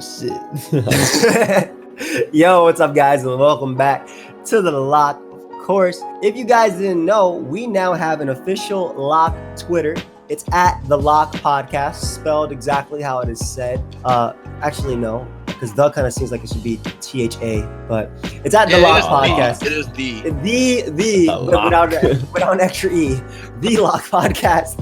shit. Yo, what's up, guys, and welcome back to the Lock. Of course, if you guys didn't know, we now have an official Lock Twitter. It's at the Lock Podcast, spelled exactly how it is said. Actually, no, because the kind of seems like it should be THA, but it's at the Lock Podcast. It is the but without an extra E, the Lock Podcast.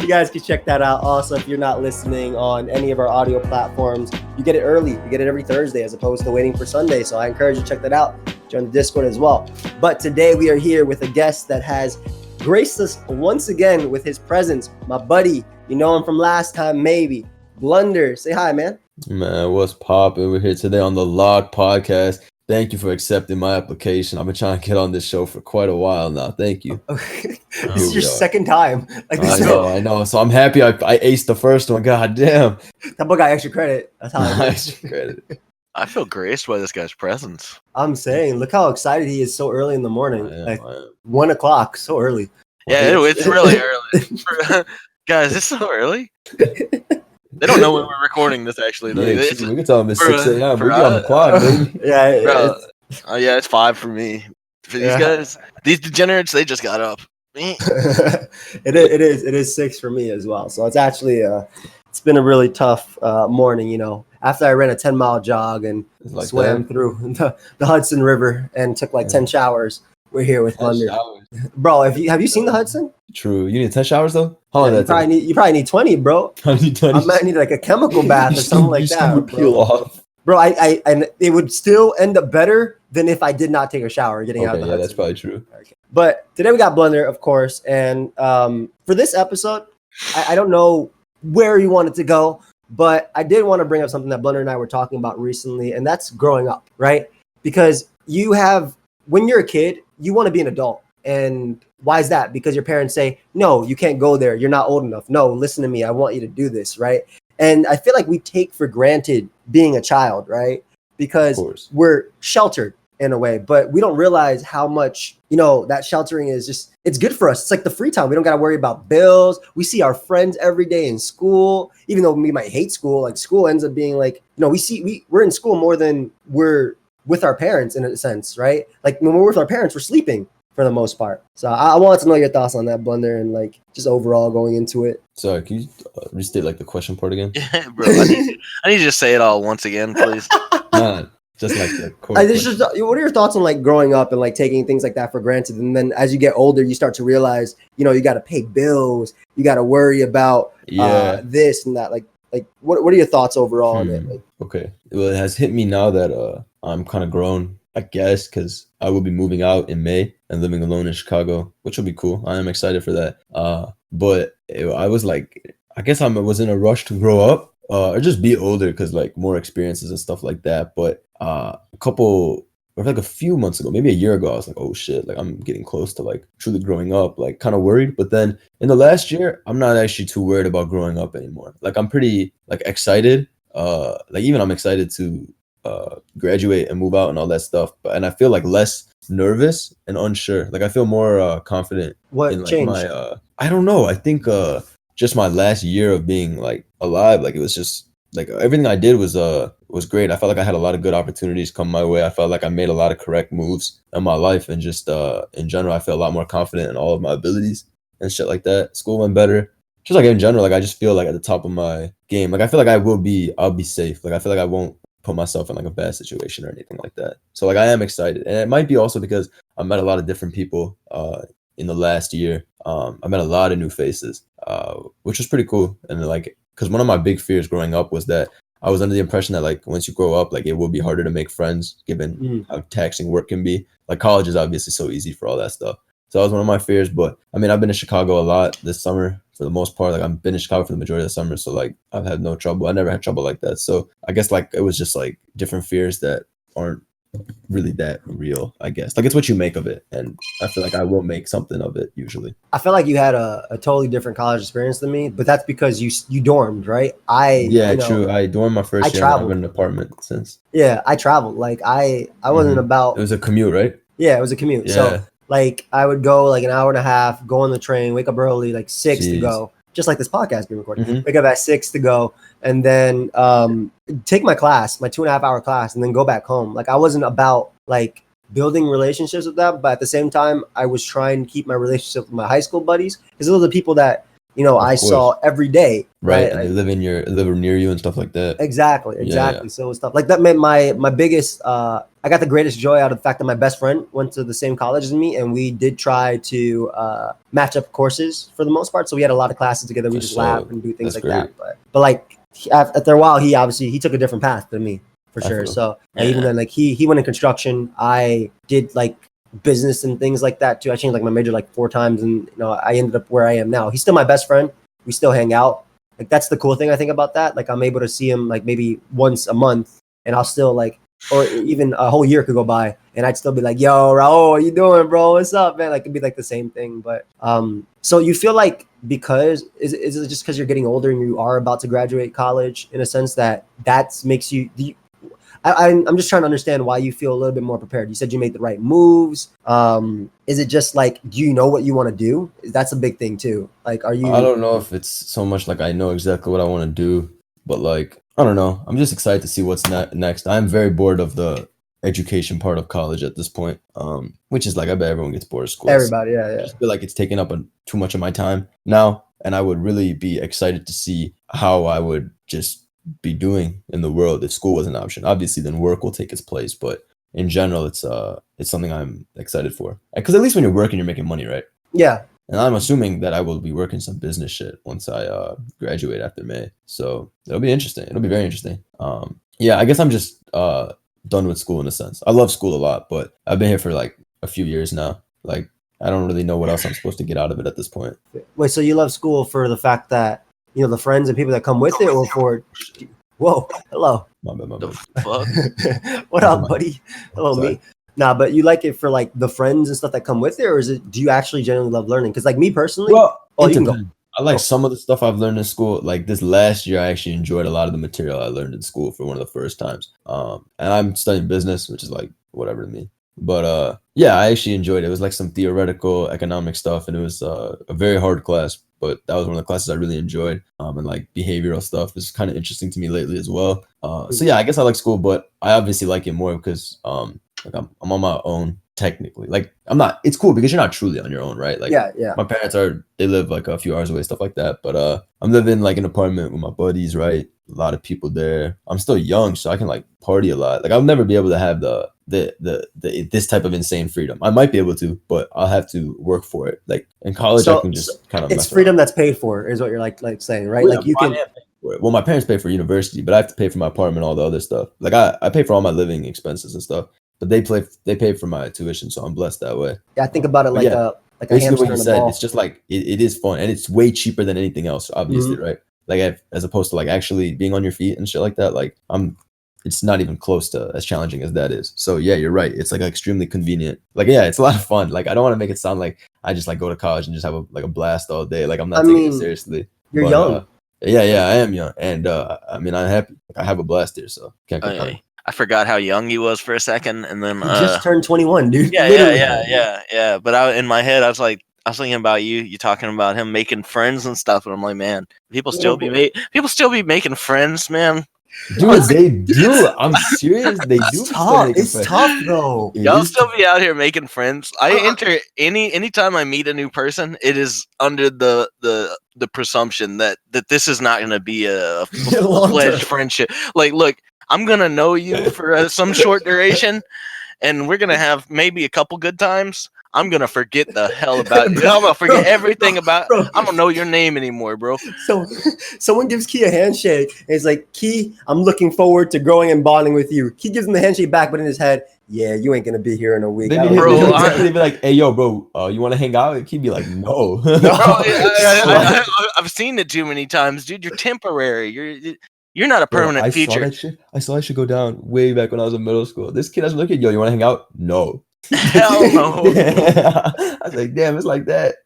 You guys can check that out. Also, if you're not listening on any of our audio platforms, you get it early. You get it every Thursday as opposed to waiting for Sunday. So I encourage you to check that out. Join the Discord as well. But today we are here with a guest that has graced us once again with his presence. My buddy, you know him from last time, maybe. Blunder. Say hi, man. Man, what's poppin'? We're here today on the Lock Podcast. Thank you for accepting my application. I've been trying to get on this show for quite a while now. Thank you. This is your second time. Like this I know. So I'm happy I aced the first one. God damn. That boy got extra credit. That's how I Extra credit. I feel graced by this guy's presence. I'm saying, look how excited he is so early in the morning. I am. 1 o'clock, so early. Yeah, it's really early. Guys, it's so early. They don't know when we're recording this, actually. Yeah, we can tell them it's 6 a.m. We're on the clock, baby. Yeah. It's 5 for me. For these guys, these degenerates, they just got up. It is 6 for me as well. So it's actually it's been a really tough morning, you know. After I ran a 10-mile jog and swam through the Hudson River and took 10 showers, we're here with Blunder. Bro, have you seen the Hudson? True. You need 10 showers though? How long you probably need 20, bro. I might need a chemical bath or something like that. Peel off. Bro, I it would still end up better than if I did not take a shower getting out of the Hudson. That's probably true. Okay. But today we got Blunder, of course, and for this episode, I don't know where you want it to go, but I did want to bring up something that Blunder and I were talking about recently, and that's growing up, right? Because when you're a kid, you want to be an adult. And why is that? Because your parents say, no, you can't go there. You're not old enough. No, listen to me. I want you to do this, right? And I feel like we take for granted being a child, right? Because we're sheltered in a way, but we don't realize how much, that sheltering is just, it's good for us. It's like the free time. We don't got to worry about bills. We see our friends every day in school, even though we might hate school. Like school ends up being we're in school more than we're with our parents in a sense, right? Like when we're with our parents, we're sleeping for the most part. So I wanted to know your thoughts on that, Blunder, and just overall going into it. Sorry, can you restate the question part again? Yeah, bro. I need you to say it all once again, please. Nah, just the core what are your thoughts on growing up and taking things like that for granted? And then as you get older, you start to realize, you got to pay bills, you got to worry about this and that. What are your thoughts overall on it? Okay, well, it has hit me now that I'm kind of grown, I guess, because I will be moving out in May and living alone in Chicago, which will be cool. I am excited for that. But I was I guess I was in a rush to grow up or just be older because more experiences and stuff like that. But a few months ago, maybe a year ago, I was like, oh shit, I'm getting close to truly growing up, kind of worried. But then in the last year, I'm not actually too worried about growing up anymore. I'm pretty excited. Even I'm excited to graduate and move out and all that stuff, and I feel less nervous and unsure. I feel more confident. What in changed? My I don't know. I think just my last year of being alive. It was just everything I did was great. I felt like I had a lot of good opportunities come my way. I felt like I made a lot of correct moves in my life, and just in general, I felt a lot more confident in all of my abilities and shit like that. School went better. Just in general, I just feel at the top of my game. I feel like I'll be safe. I feel like I won't put myself in a bad situation or anything like that. So I am excited, and it might be also because I met a lot of different people in the last year. I met a lot of new faces, which was pretty cool. And because one of my big fears growing up was that I was under the impression that once you grow up, it will be harder to make friends given how taxing work can be. College is obviously so easy for all that stuff. So that was one of my fears. But I've been in Chicago a lot this summer. For the most part, I've been in Chicago for the majority of the summer, so I've had no trouble. I never had trouble like that. So I guess it was just different fears that aren't really that real, I guess. It's what you make of it, and I feel like I will make something of it usually. I feel like you had a totally different college experience than me, but that's because you dormed, right? True. I dormed my first year. I've been in an apartment since. Yeah, I traveled. I wasn't about. It was a commute, right? Yeah, it was a commute. Yeah. So I would go an hour and a half, go on the train, wake up early, 6 to go. just like this podcast being recorded. Mhm. Wake up at 6 to go, and then take my class, my 2.5-hour class, and then go back home. Like I wasn't about like building relationships with them, but at the same time, I was trying to keep my relationship with my high school buddies because those are the people that I course. saw every day. Right, and they live near you and stuff like that. Exactly. Yeah. So it was stuff like that made my biggest. I got the greatest joy out of the fact that my best friend went to the same college as me, and we did try to match up courses for the most part. So we had a lot of classes together. We just laugh and do things like that. But like after a while, he took a different path than me for sure. So even then, like he went in construction. I did like business and things like that too. I changed like my major like 4 times, and I ended up where I am now. He's still my best friend. We still hang out. Like that's the cool thing I think about that. Like I'm able to see him like maybe once a month, and I'll still like, or even a whole year could go by, and I'd still be like, "Yo, Raul, what you doing, bro? What's up, man?" Like it'd be like the same thing. But so you feel like because is it just because you're getting older and you are about to graduate college in a sense that makes you? I'm just trying to understand why you feel a little bit more prepared. You said you made the right moves. Is it just like, do you know what you want to do? That's a big thing too. Like, are you? I don't know if it's so much like I know exactly what I want to do, but like I don't know. I'm just excited to see what's next. I'm very bored of the education part of college at this point. Which is like I bet everyone gets bored of school. Everybody, yeah. I just feel like it's taking up too much of my time now, and I would really be excited to see how I would just be doing in the world if school was an option. Obviously then work will take its place, but in general it's something I'm excited for, because at least when you're working you're making money, right? Yeah. And I'm assuming that I will be working some business shit once I graduate after May, so it'll be interesting. It'll be very interesting. Yeah, I guess I'm just done with school in a sense. I love school a lot, but I've been here for like a few years now. Like I don't really know what else I'm supposed to get out of it at this point. Wait, so you love school for the fact that the friends and people that come with it, or for? Whoa, hello. My bad. Fuck. What up, buddy? Hello, Sorry. me. Nah, but you like it for like the friends and stuff that come with it, or do you actually genuinely love learning? Because like me personally, you can go. I like some of the stuff I've learned in school. Like this last year, I actually enjoyed a lot of the material I learned in school for one of the first times. And I'm studying business, which is like whatever to me. But yeah, I actually enjoyed it. It was like some theoretical economic stuff, and it was a very hard class. But that was one of the classes I really enjoyed. And like behavioral stuff is kind of interesting to me lately as well. So yeah, I guess I like school, but I obviously like it more because like I'm on my own technically. Like I'm not. It's cool because you're not truly on your own, right? Like yeah. My parents they live like a few hours away, stuff like that. But I'm living like an apartment with my buddies, right? A lot of people there. I'm still young, so I can like party a lot. Like I'll never be able to have the this type of insane freedom. I might be able to, but I'll have to work for it. Like in college, I can just kind of. It's freedom that's paid for, is what you're like saying, right? Well, like you can. Well, my parents pay for university, but I have to pay for my apartment, all the other stuff. Like I pay for all my living expenses and stuff, but they pay for my tuition, so I'm blessed that way. Yeah, I think about it like a basically what hamster you in a said. ball. It's just like it is fun, and it's way cheaper than anything else, obviously, right? Like as opposed to like actually being on your feet and shit like that. Like it's not even close to as challenging as that is. So yeah, you're right. It's like extremely convenient. Like yeah, it's a lot of fun. Like I don't want to make it sound like I just like go to college and just have a blast all day. Like I'm not taking it seriously. You're young. Yeah, I am young, and I mean I'm happy. Like, I have a blast here, so can't complain. I forgot how young he was for a second, and then he just turned 21, dude. Yeah. But in my head, I was thinking about you talking about him making friends and stuff, and I'm like, man, people still be making friends, man. Dude, they do. I'm serious. They do. It's tough though. Y'all still be out here making friends. I enter anytime I meet a new person, it is under the presumption that this is not going to be a fledged friendship. Like, look, I'm gonna know you for some short duration, and we're gonna have maybe a couple good times. I'm gonna forget the hell about you. I'm gonna forget everything about. I don't know your name anymore, bro. So, someone gives Key a handshake, and he's like, "Key, I'm looking forward to growing and bonding with you." Key gives him the handshake back, but in his head, "Yeah, you ain't gonna be here in a week." They'd be like, "Hey, yo, bro, you want to hang out?" He'd be like, "No." Bro, I've seen it too many times, dude. You're temporary. You're not a permanent feature. I saw that shit go down way back when I was in middle school. This kid has been looking, yo, you want to hang out? No. Hell no. I was like, damn, it's like that.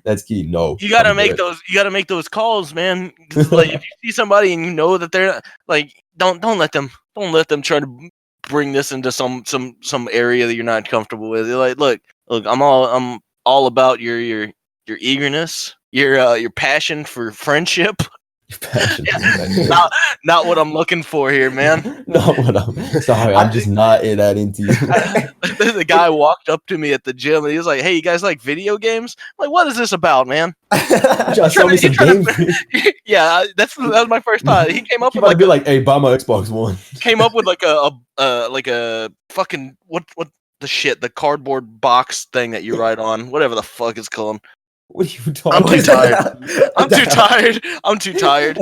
That's key. No. You gotta make those calls, man. Like if you see somebody and you know that they're like, don't let them try to bring this into some area that you're not comfortable with. You're like, look, I'm all about your eagerness. your passion for friendship. Not what I'm looking for here, man. Not what I'm sorry, I'm just not that into you. The guy walked up to me at the gym and he was like, "Hey, you guys like video games?" I'm like, what is this about, man? Yeah, that was my first thought. He came up with like "Hey, buy my Xbox One." Came up with like a fucking what the cardboard box thing that you write on, whatever the fuck it's called. What are you talking? I'm too tired. I'm too tired.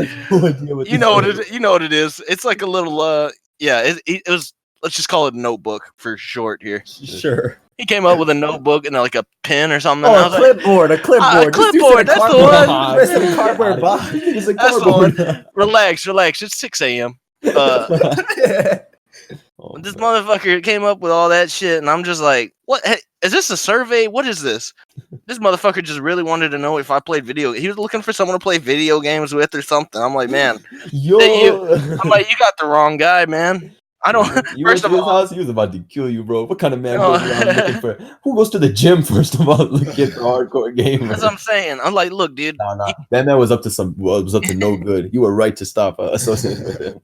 You know what it is. It's like a little it was, let's just call it a notebook for short here. Sure. He came up with a notebook and like a pen or something. Oh, a clipboard. A clipboard. That's the one. That's the cardboard box. That's the one. Relax. It's 6 a.m. This motherfucker came up with all that shit, and I'm just like, what? Hey, is this a survey? What is this? This motherfucker just really wanted to know if I played video. He was looking for someone to play video games with or something. I'm like, man, I'm like, you got the wrong guy, man. I don't. First of all, he was about to kill you, bro. What kind of man goes around looking for? Who goes to the gym first of all? Looking at the hardcore gamers. That's what I'm saying. I'm like, look, dude. Nah. That man was up to no good. You were right to stop associating with him.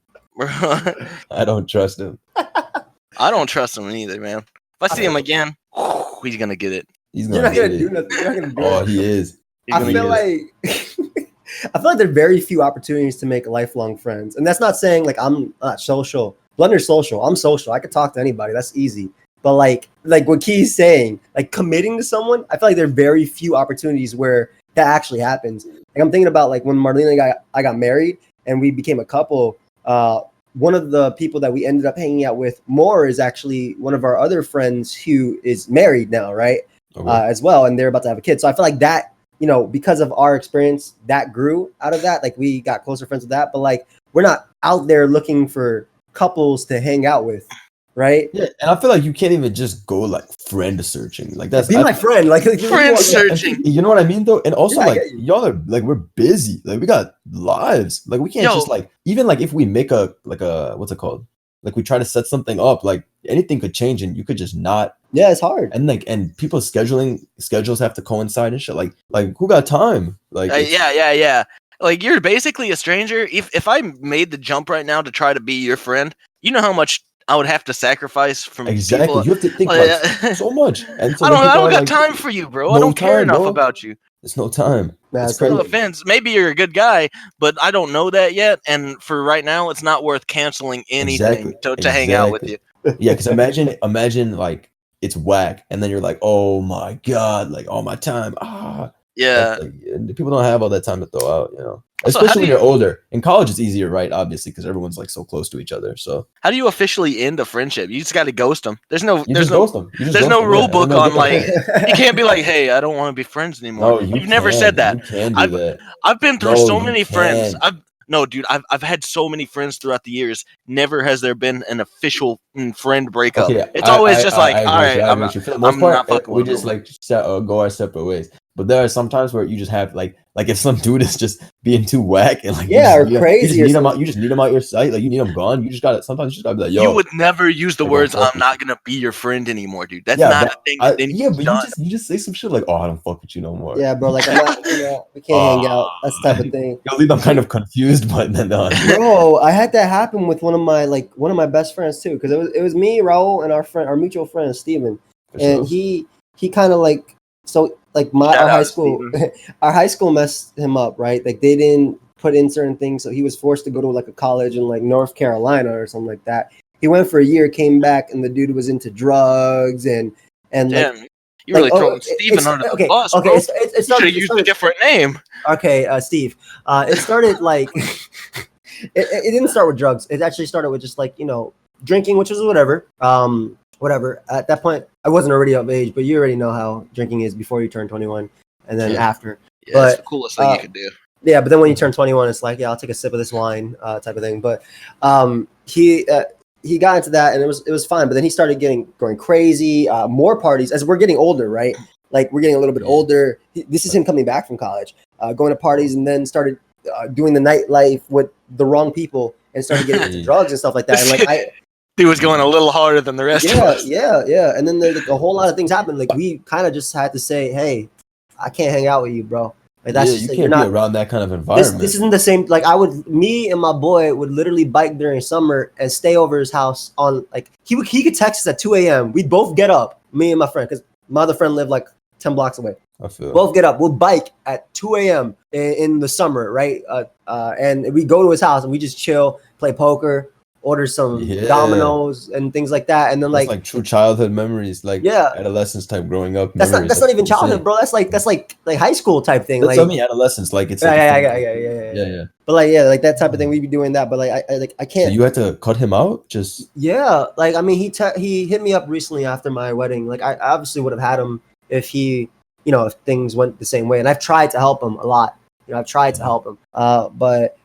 I don't trust him. I don't trust him either, man. If I see him again, he's gonna get it. You're not gonna do nothing. You're not gonna do nothing. He is. I feel like there are very few opportunities to make lifelong friends, and that's not saying like I'm not social. Blunder's social. I'm social. I could talk to anybody. That's easy. But like what Key's saying, like committing to someone, I feel like there are very few opportunities where that actually happens. Like I'm thinking about like when Marlene and I got married and we became a couple. One of the people that we ended up hanging out with more is actually one of our other friends who is married now, right? Okay. As well, and they're about to have a kid. So I feel like that, because of our experience, that grew out of that. Like we got closer friends with that, but like we're not out there looking for couples to hang out with, right? Yeah, and I feel like you can't even just go like friend searching. Like that's my friend, like friend searching. You know what I mean though? And also like y'all are like we're busy. Like we got lives. Like we can't just like even like if we make a what's it called? Like we try to set something up, like anything could change and you could just not. Yeah, it's hard. And people's schedules have to coincide and shit. Like who got time? Like yeah. Like you're basically a stranger. If I made the jump right now to try to be your friend, you know how much I would have to sacrifice from exactly. People. You have to think like so much. And so I don't got time for you, bro. I don't care enough about you. There's no time. That's no offense. Maybe you're a good guy, but I don't know that yet. And for right now, it's not worth canceling anything to hang out with you. Yeah, because imagine like it's whack, and then you're like, oh my god, like all my time. Yeah. Like, people don't have all that time to throw out, Especially when you're older. In college, it's easier, right? Obviously, because everyone's like so close to each other. So how do you officially end a friendship? You just got to ghost them. There's no rule book on like you can't be like, hey, I don't want to be friends anymore. No, You've never said that. You can do that. I've been through so many friends. I've had so many friends throughout the years. Never has there been an official friend breakup. Okay, it's always just like, all right, I'm not fucking with we just like go our separate ways. But there are some times where you just have like if some dude is just being too whack and like crazy, you just need him out your sight, like you need him gone. You just gotta be like, yo. You would never use the words "I'm not gonna be your friend anymore," dude. That's not a thing. But you just say some shit like, "Oh, I don't fuck with you no more." Yeah, bro. Like I'm not, we can't hang out. That's the type of thing. You'll leave them kind of confused, but then bro, I had that happen with one of my best friends too, because it was me, Raul, and our mutual friend Steven. And he kind of like our high school messed him up, right? Like they didn't put in certain things, so he was forced to go to like a college in like North Carolina or something like that. He went for a year, came back, and the dude was into drugs and damn, like, you really throwing Steven under the bus, bro. It started, you should use a different name. Okay, Steve. It started like it didn't start with drugs. It actually started with just like drinking, which was whatever. Whatever. At that point, I wasn't already of age, but you already know how drinking is before you turn 21, and then after. Yeah, that's the coolest thing you could do. Yeah, but then when you turn 21, it's like, I'll take a sip of this wine, type of thing. But he got into that, and it was fine. But then he started going crazy, more parties as we're getting older, right? Like we're getting a little bit older. This is him coming back from college, going to parties, and then started doing the nightlife with the wrong people, and started getting into drugs and stuff like that. And like Dude was going a little harder than the rest of us. Yeah. And then a whole lot of things happened. Like we kind of just had to say, hey, I can't hang out with you, bro. Like that's yeah, just you you're can't be not. around that kind of This environment. this isn't the same. Like me and my boy would literally bike during summer and stay over his house on like he could text us at 2 a.m. We'd both get up, me and my friend, because my other friend lived like 10 blocks away. I feel. Both get up. We'll bike at 2 a.m. In the summer, right? And we go to his house and we just chill, play poker, order some dominoes and things like that. And then that's like true childhood memories, like adolescence type growing up. That's not even childhood, bro. That's like high school type thing. That's like what I mean, adolescence. Like it's yeah. But like that type of thing, we'd be doing that. But like I can't. So you had to cut him out, just like I mean he hit me up recently after my wedding. Like I obviously would have had him if he if things went the same way. And I've tried to help him a lot. I've tried to help him. But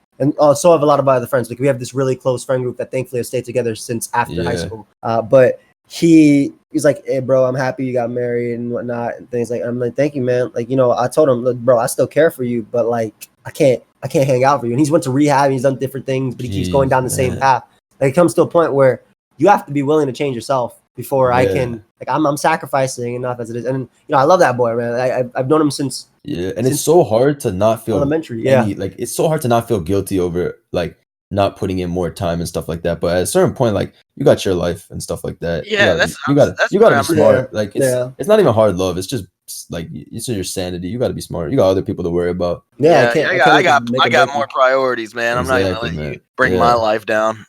so have a lot of my other friends. Like we have this really close friend group that thankfully have stayed together since after high school. But he's like, hey bro, I'm happy you got married and whatnot and things like. I'm like, thank you, man. Like I told him, look, bro, I still care for you, but like I can't hang out for you. And he's went to rehab. And he's done different things, but he keeps going down the same path. Like it comes to a point where you have to be willing to change yourself before I can. Like I'm sacrificing enough as it is, and I love that boy, man. I've known him since. Yeah, and it's so hard to not feel elementary. Like it's so hard to not feel guilty over like not putting in more time and stuff like that. But at a certain point, like you got your life and stuff like that. Yeah, you gotta be smart. Like it's not even hard love. It's just like it's your sanity. You gotta be smart. You got other people to worry about. Yeah, I got more priorities, man. I'm not gonna let you bring my life down.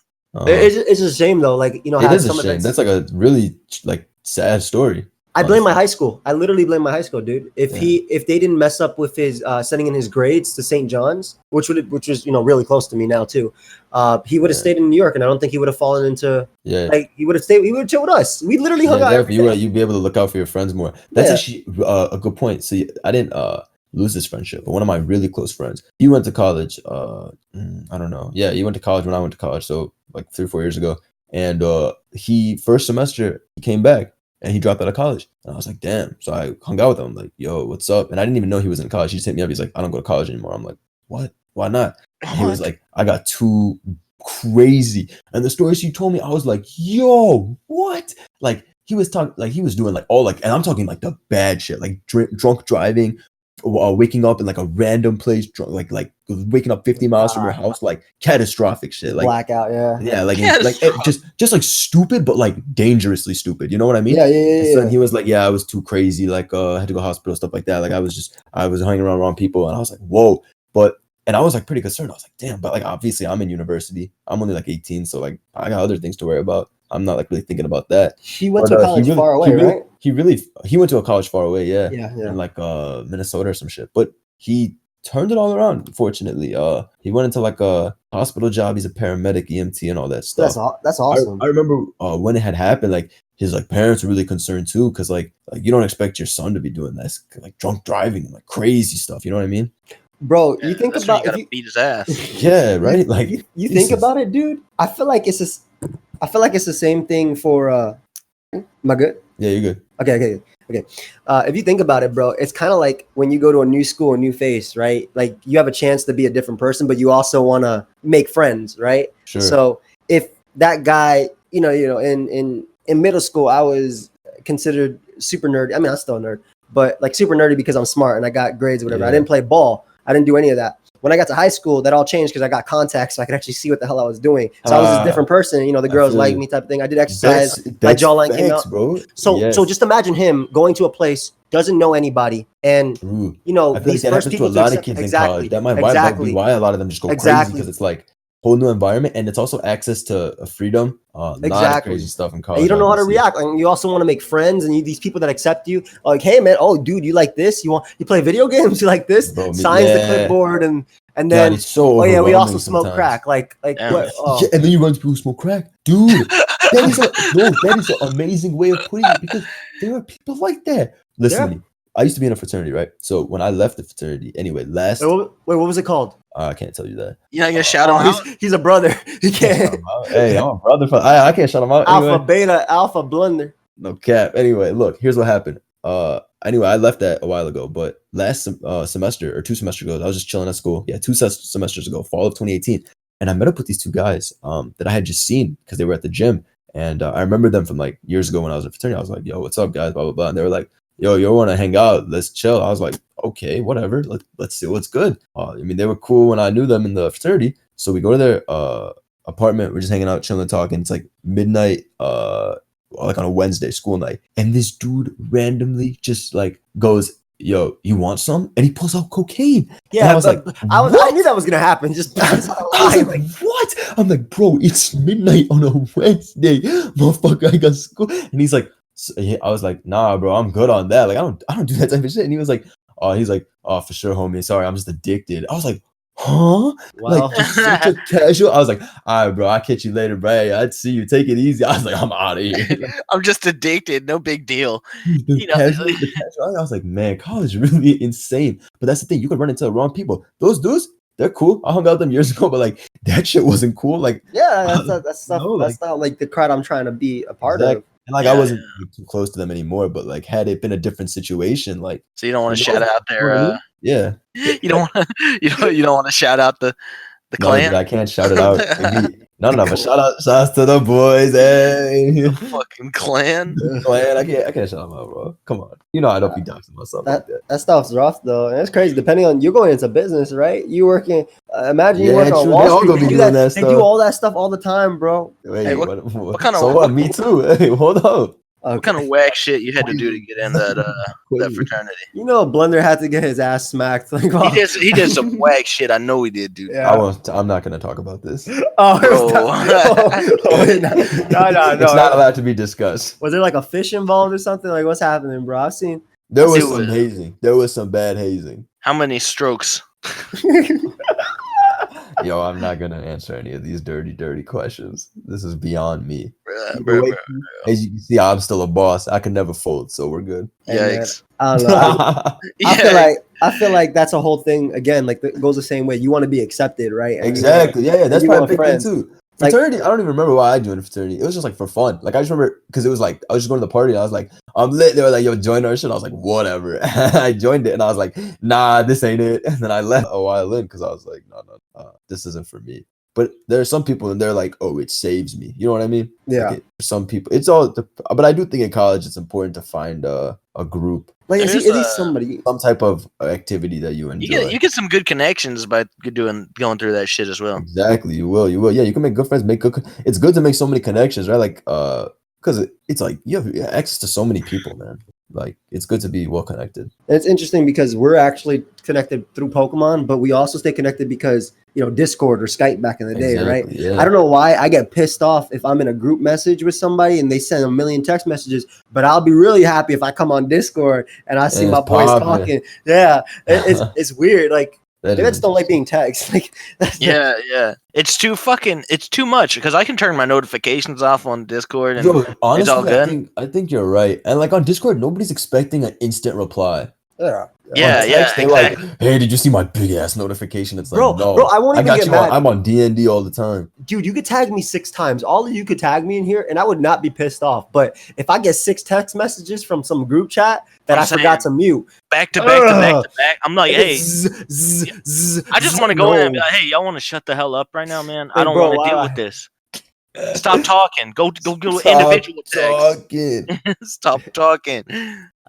It's a shame though. Like it is a shame. That's like a really like sad story. I blame my high school. I literally blame my high school, dude. If they didn't mess up with his sending in his grades to St. John's, which was really close to me now too, he would have stayed in New York, and I don't think he would have fallen into like he would have stayed. He would have chilled with us. We literally hung out. You'd be able to look out for your friends more. That's actually a good point. So I didn't lose this friendship, but one of my really close friends, he went to college. I don't know. Yeah, he went to college when I went to college, so like 3 or 4 years ago. And he first semester he came back. And he dropped out of college. And I was like, damn. So I hung out with him. Like, yo, what's up? And I didn't even know he was in college. He just hit me up. He's like, I don't go to college anymore. I'm like, what? Why not? And he was like, I got too crazy. And the stories he told me, I was like, yo, what? Like, he was talking, like, he was doing like all like, and I'm talking like the bad shit, like drunk driving, waking up in like a random place, like waking up 50 miles from your house, like catastrophic shit, like blackout, just like stupid, but like dangerously stupid. You know what I mean? Yeah. So he was like, I was too crazy, like I had to go to hospital, stuff like that. Like I was hanging around wrong people, and I was like, whoa. And I was like pretty concerned. I was like, damn, but like obviously I'm in university. I'm only like 18, so like I got other things to worry about. I'm not like really thinking about that. He went to a college far away, right? He went to a college far away, yeah. In like Minnesota or some shit. But he turned it all around, fortunately. He went into like a hospital job. He's a paramedic, EMT, and all that stuff. That's awesome. I remember when it had happened, like his like parents were really concerned too, because like you don't expect your son to be doing this, like drunk driving and like crazy stuff. You know what I mean? Bro, you think about if you beat his ass. Yeah, right. Like you think about it, dude. I feel like it's the same thing for. Am I good? Yeah, you're good. Okay. If you think about it, bro, it's kind of like when you go to a new school, a new face, right? Like you have a chance to be a different person, but you also want to make friends, right? Sure. So if that guy, in middle school, I was considered super nerdy. I mean, I'm still a nerd, but like super nerdy because I'm smart and I got grades or whatever. Yeah. I didn't play ball. I didn't do any of that. When I got to high school, that all changed because I got contacts, so I could actually see what the hell I was doing. So I was a different person. The girls like me type of thing. I did exercise. My jawline came out. Bro. So just imagine him going to a place, doesn't know anybody, and I these first people to a lot of kids in college. That might be why a lot of them just go crazy, because it's like whole new environment, and it's also access to freedom. A lot of crazy stuff in college. And you don't know how to react, and you also want to make friends, and these people that accept you, like, hey man, oh dude, you like this? You play video games? You like this? Signs the clipboard, and then we also smoke crack. Like what? Oh. And then you run to people who smoke crack, dude. that is an amazing way of putting it, because there are people like that. Listen to me. I used to be in a fraternity, right? So when I left the fraternity, anyway, wait, what was it called? I can't tell you that. You're not gonna shout him out? He's a brother. He can't. Hey, I'm a brother. I can't shout him out. Alpha, beta, alpha, blunder. No cap. Anyway, look, here's what happened. Anyway, I left that a while ago, but last semester or 2 semesters ago, I was just chilling at school. Yeah, 2 semesters ago, fall of 2018, and I met up with these 2 guys that I had just seen because they were at the gym, and I remember them from like years ago when I was in fraternity. I was like, "Yo, what's up, guys?" Blah blah blah, and they were like, yo, you want to hang out? Let's chill. I was like, okay, whatever. Let's see what's good. I mean, they were cool when I knew them in the fraternity. So we go to their apartment. We're just hanging out, chilling, talking. It's like midnight, like on a Wednesday, school night. And this dude randomly just like goes, yo, you want some? And he pulls out cocaine. Yeah, and I was like, I knew that was gonna happen. Just I was like, what? I'm like, bro, it's midnight on a Wednesday, motherfucker. I got school, and he's like, I was like, nah, bro, I'm good on that. Like, I don't do that type of shit. And he was like, oh, for sure, homie. Sorry, I'm just addicted. I was like, huh? Well, Like, just such a casual. I was like, all right, bro, I'll catch you later, bro. Hey, I'd see you. Take it easy. I was like, I'm out of here. I'm just addicted. No big deal. The casual, I was like, man, college is really insane. But that's the thing. You can run into the wrong people. Those dudes, they're cool. I hung out with them years ago, but like that shit wasn't cool. Like, yeah, that's stuff. no, That's not like the crowd I'm trying to be a part of. And like I wasn't too close to them anymore, but like had it been a different situation, like so you don't want to shout out their yeah. You don't want you don't want to shout out the clan. Dude, I can't shout it out. No, but shouts to the boys, hey. Fucking clan. Clan, I can't shout them out, bro. Come on. You know I don't be doxing myself like that. That stuff's rough though, and it's crazy. Depending on you're going into business, right? You working. Imagine you work on Wall Street. They do all that stuff all the time, bro. Wait, hey, what kind of? So what? Me too. Hey, hold up. Okay. What kind of whack shit you had to do to get in that fraternity? You know, Blunder had to get his ass smacked. Like, well, he did some whack shit. I know he did, dude. Yeah. I'm not gonna talk about this. No. It's not allowed to be discussed. Was there like a fish involved or something? Like, what's happening, bro? I've seen. There was some hazing. There was some bad hazing. How many strokes? Yo, I'm not gonna answer any of these dirty questions. This is beyond me. Bro. As you can see, I'm still a boss. I can never fold, so we're good. Yikes! I don't know. I feel like that's a whole thing. Again, like it goes the same way. You want to be accepted, right? Exactly. Yeah. That's probably a big thing too. Like, fraternity, I don't even remember why I joined a fraternity. It was just like for fun. Like I just remember because it was like I was just going to the party and I was like, I'm lit. They were like, yo, join our shit. I was like, whatever. I joined it and I was like, nah, this ain't it. And then I left a while in because I was like, no, this isn't for me. But there are some people and they're like, oh, it saves me. You know what I mean? Yeah. Like some people, it's all. But I do think in college it's important to find a group. Like at least somebody, some type of activity that you enjoy. You get some good connections by going through that shit as well. Exactly, you will. Yeah, you can make good friends. It's good to make so many connections, right? Like, because it's like you have access to so many people, man. Like, it's good to be well connected. And it's interesting because we're actually connected through Pokemon, but we also stay connected because Discord or Skype back in the day, right? Yeah. I don't know why I get pissed off if I'm in a group message with somebody and they send a million text messages, but I'll be really happy if I come on Discord and I see my boys talking. Yeah, it's weird. Like, I just don't like being texted. Like, yeah. It's too much because I can turn my notifications off on Discord and honestly, it's all good. I think you're right. And like on Discord, nobody's expecting an instant reply. Yeah, exactly. Like, hey, did you see my big ass notification? It's like, no, bro, I won't even get mad. I'm on D&D all the time. Dude, you could tag me 6 times. All of you could tag me in here, and I would not be pissed off. But if I get 6 text messages from some group chat that I forgot to mute, back to back, I'm like, hey, I just want to go in and be like, hey, y'all want to shut the hell up right now, man? I don't want to deal with this. Stop talking. Go individual text. Stop talking.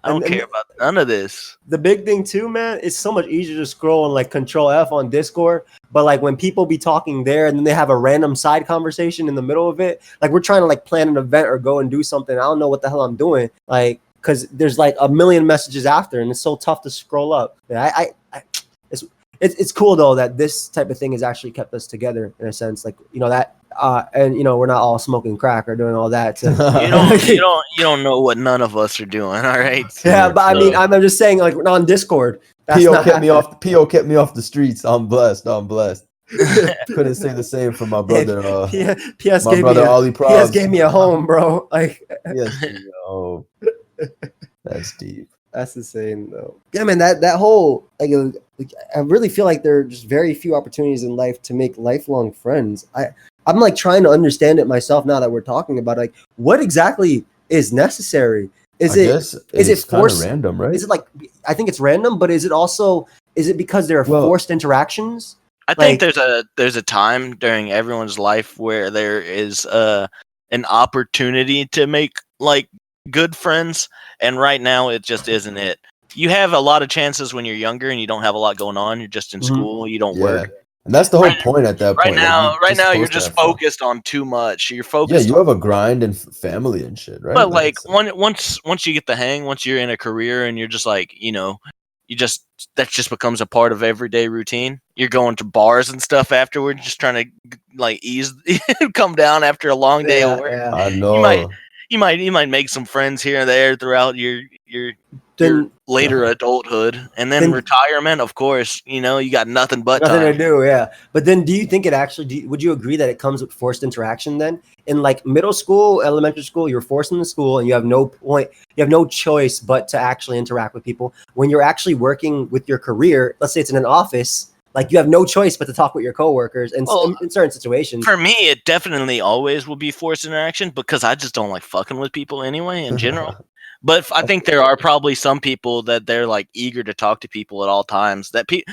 I don't care about none of this. The big thing too, man, it's so much easier to scroll and like Control F on Discord. But like when people be talking there and then they have a random side conversation in the middle of it, like we're trying to like plan an event or go and do something. I don't know what the hell I'm doing. Like, because there's like a million messages after and it's so tough to scroll up. Yeah, it's cool though that this type of thing has actually kept us together in a sense. Like, that and we're not all smoking crack or doing all that. You don't know what none of us are doing. All right. Yeah, but I mean, I'm just saying, like, we're on Discord. PO kept me off the streets. I'm blessed. Couldn't say the same for my brother. PS my brother Ollie Probs. PS gave me a home, bro. Like, yes, that's deep. That's insane, though. Yeah, man. That whole like, I really feel like there are just very few opportunities in life to make lifelong friends. I'm like trying to understand it myself now that we're talking about like what exactly is necessary. Is it forced? Random, right? Is it like I think it's random, but is it because there are forced interactions? I think there's a time during everyone's life where there is an opportunity to make like good friends, and right now it just isn't it. You have a lot of chances when you're younger and you don't have a lot going on. You're just in school. You don't work. And that's the whole point at that point. Right now, you're just focused on too much. You're focused. Yeah, you have a grind and family and shit, right? But like once you get the hang, once you're in a career and you're just like, that just becomes a part of everyday routine. You're going to bars and stuff afterwards, just trying to like come down after a long day of work. Yeah. I know. You might make some friends here and there throughout your later adulthood, and then retirement. Of course, you got nothing time to do. Yeah, but then do you think it actually? Would you agree that it comes with forced interaction? Then in like middle school, elementary school, you're forced into school, and you have no choice but to actually interact with people. When you're actually working with your career, let's say it's in an office. Like you have no choice but to talk with your coworkers in certain situations. For me, it definitely always will be forced interaction because I just don't like fucking with people anyway in general. But I think there are probably some people that they're like eager to talk to people at all times.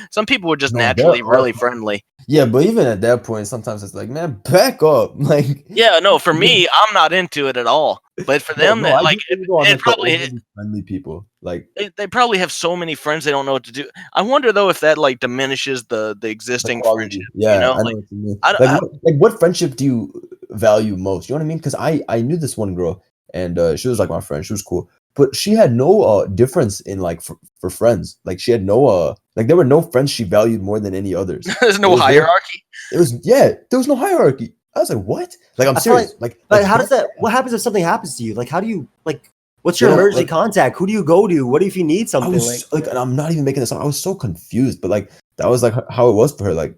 Some people are just naturally really friendly. Yeah, but even at that point, sometimes it's like, man, back up. Like, yeah, no, for me, I'm not into it at all. But for them, it probably friendly people. Like they probably have so many friends they don't know what to do. I wonder though if that like diminishes the existing friendship. Yeah, I know what you mean. What friendship do you value most? You know what I mean? Because I knew this one girl, and she was like my friend. She was cool. But she had no difference in like for friends. Like she had no like there were no friends she valued more than any others. There's no hierarchy. There was no hierarchy. I was like, what? Like I'm serious. Like how does that? What happens if something happens to you? Like how do you like? What's your emergency contact? Who do you go to? What if you need something? And I'm not even making this up. I was so confused, but like that was like how it was for her. Like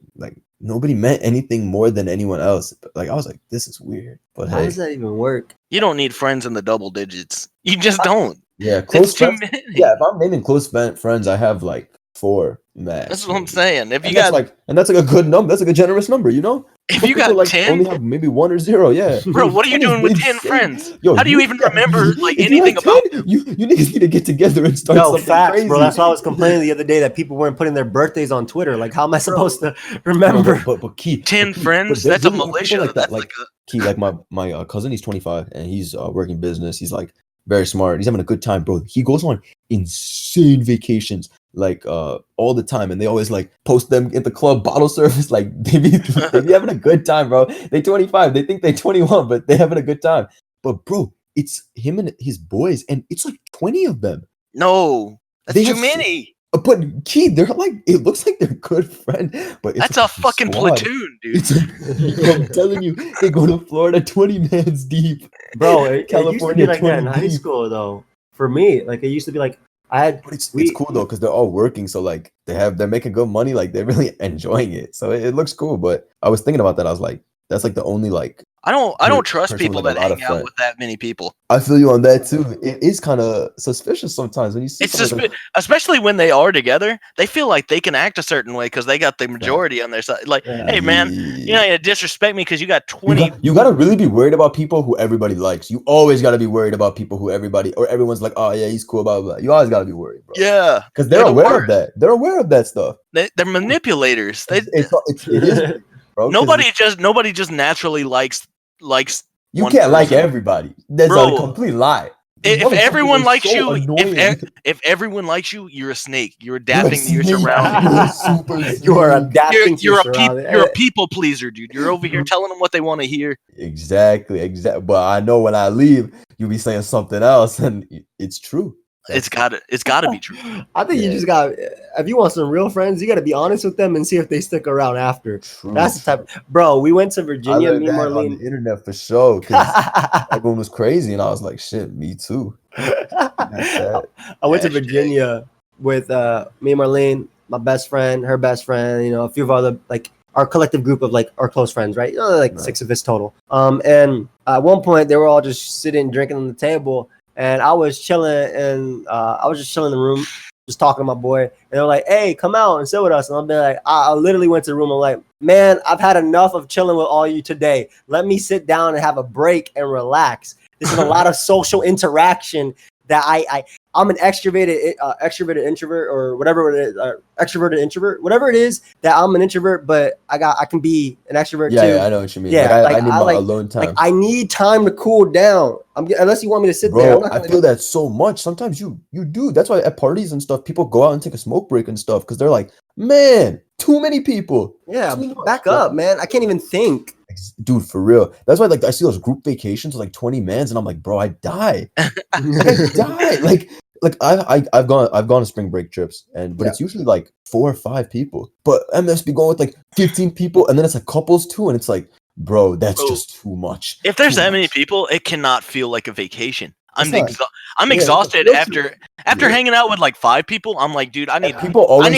nobody meant anything more than anyone else. But like I was like, this is weird. But how does that even work? You don't need friends in the double digits. You just don't. Yeah, close friends. Yeah, if I'm naming close friends, I have like 4 max. That's what I'm saying. If you got and that's like a good number. That's like a generous number, you know. If you got like 10, only have maybe 1 or 0. Yeah, bro. What are you doing with 10 friends? Yo, how do you even remember like anything about? You niggas need to get together and start something crazy. Bro. That's why I was complaining the other day that people weren't putting their birthdays on Twitter. Like, how am I supposed to remember? But key 10 friends. That's a militia. Like that. Key, like my cousin. He's 25 and he's working business. He's like very smart. He's having a good time, bro. He goes on insane vacations. Like all the time, and they always like post them at the club bottle service. Like they be having a good time, bro. They 25, they think they 21, but they having a good time. But bro, it's him and his boys, and it's like 20 of them. No, that's too many. But key, they're like, it looks like they're good friends, but that's a fucking platoon, dude. I'm telling you, they go to Florida 20 mans deep, bro. California, like that in high school, though. For me, like it used to be like. But it's cool though because they're all working, so like they're making good money, like they're really enjoying it. So it looks cool. But I was thinking about that. I was like, that's like the only like I don't trust people that hang out with that many people. I feel you on that too. It is kind of suspicious sometimes when you see. Especially when they are together. They feel like they can act a certain way because they got the majority on their side. Like, hey man, you know, you disrespect me because you got 20. You gotta really be worried about people who everybody likes. You always gotta be worried about people who everyone's like, oh yeah, he's cool, blah blah. You always gotta be worried, bro. Yeah, because they're aware of that. They're aware of that stuff. They're manipulators. It is, bro. Nobody just naturally likes. You can't like everybody. That's a complete lie. If everyone likes you, if everyone likes you, you're a snake. You're adapting to your surroundings. You are adapting to your surroundings. You're a people pleaser, dude. You're over here telling them what they want to hear. Exactly. But I know when I leave, you'll be saying something else, and it's true. It's gotta be true. I think you just got. If you want some real friends, you got to be honest with them and see if they stick around after. True. That's the type. Bro, we went to Virginia. Me and Marlene on the internet for sure. Everyone was crazy, and I was like, "Shit, me too." I went to Virginia with me and Marlene, my best friend, her best friend. You know, a few of other like our collective group of like our close friends, right? You know, like 6 of us total. And at one point, they were all just sitting drinking on the table. And I was chilling, and I was just chilling in the room, just talking to my boy. And they're like, "Hey, come out and sit with us." And I'll be like, I literally went to the room. I'm like, "Man, I've had enough of chilling with all you today. Let me sit down and have a break and relax. This is a lot of social interaction that I'm an extroverted introvert or whatever it is, extroverted introvert, whatever it is, that I'm an introvert, but I can be an extrovert too. Yeah, I know what you mean. Yeah, I need my alone time. Like I need time to cool down. Unless you want me to sit there. Bro, I feel that so much. Sometimes you do. That's why at parties and stuff, people go out and take a smoke break and stuff because they're like, man, too many people. Yeah, back up, man. I can't even think. Dude, for real. That's why, like, I see those group vacations with like 20 mans, and I'm like, bro, I die. I die. Like I've gone to spring break trips, but it's usually like 4 or 5 people. But MS be going with like 15 people, and then it's like couples too, and it's like, bro, that's just too much. If there's that many people, it cannot feel like a vacation. I'm exhausted after hanging out with like 5 people. I'm like, dude, I need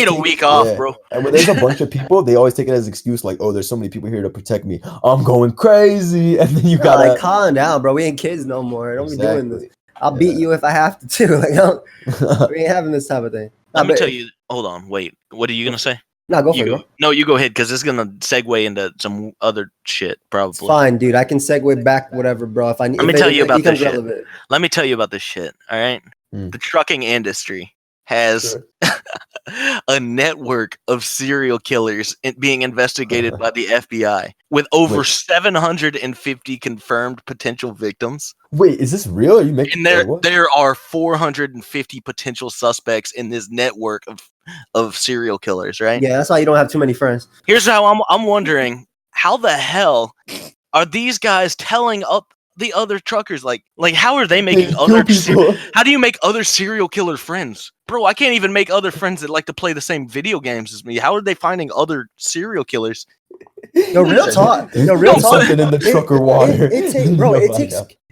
a week off, bro. And when there's a bunch of people, they always take it as an excuse, like, oh, there's so many people here to protect me. I'm going crazy, and then you gotta like calm down, bro. We ain't kids no more. Don't be doing this. I'll beat you if I have to too. Like, we ain't having this type of thing. Let me tell you. Hold on, wait. What are you gonna say? No, go for it. No, you go ahead, because it's gonna segue into some other shit, probably. It's fine, dude. I can segue back, whatever, bro. If I need. Let me tell you about this shit. Let me tell you about this shit. All right, the trucking industry has a network of serial killers being investigated by the FBI with over 750 confirmed potential victims. Wait, is this real? Are you making? And there are 450 potential suspects in this network of serial killers, right? Yeah, that's why you don't have too many friends. Here's how I'm wondering, how the hell are these guys telling up the other truckers? Like how are they making other people? How do you make other serial killer friends? Bro, I can't even make other friends that like to play the same video games as me. How are they finding other serial killers? No, real talk. Something in the trucker water.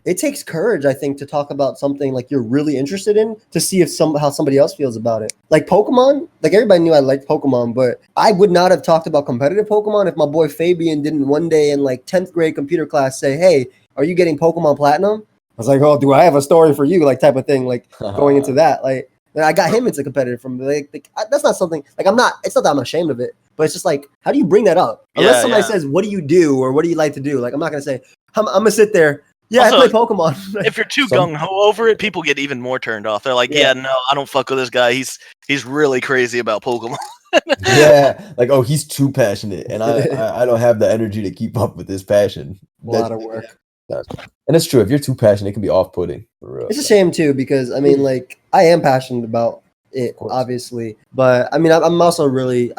It takes courage, I think, to talk about something like you're really interested in to see if how somebody else feels about it. Like Pokemon, like everybody knew I liked Pokemon, but I would not have talked about competitive Pokemon if my boy Fabian didn't one day in like 10th grade computer class say, hey, are you getting Pokemon Platinum? I was like, oh, do I have a story for you? Like type of thing, like going into that. Like I got him into competitive from like that's not something like it's not that I'm ashamed of it, but it's just like, how do you bring that up? Unless somebody says, what do you do? Or what do you like to do? Like, I'm not going to say, I'm going to sit there. Yeah, also, I play Pokemon. If you're too gung-ho over it, people get even more turned off. They're like, no, I don't fuck with this guy. He's really crazy about Pokemon. Yeah, like, oh, he's too passionate, and I don't have the energy to keep up with this passion. A lot of work. And it's true. If you're too passionate, it can be off-putting. For real. It's a shame too, because I mean, like, I am passionate about it, obviously, but I mean, I'm also really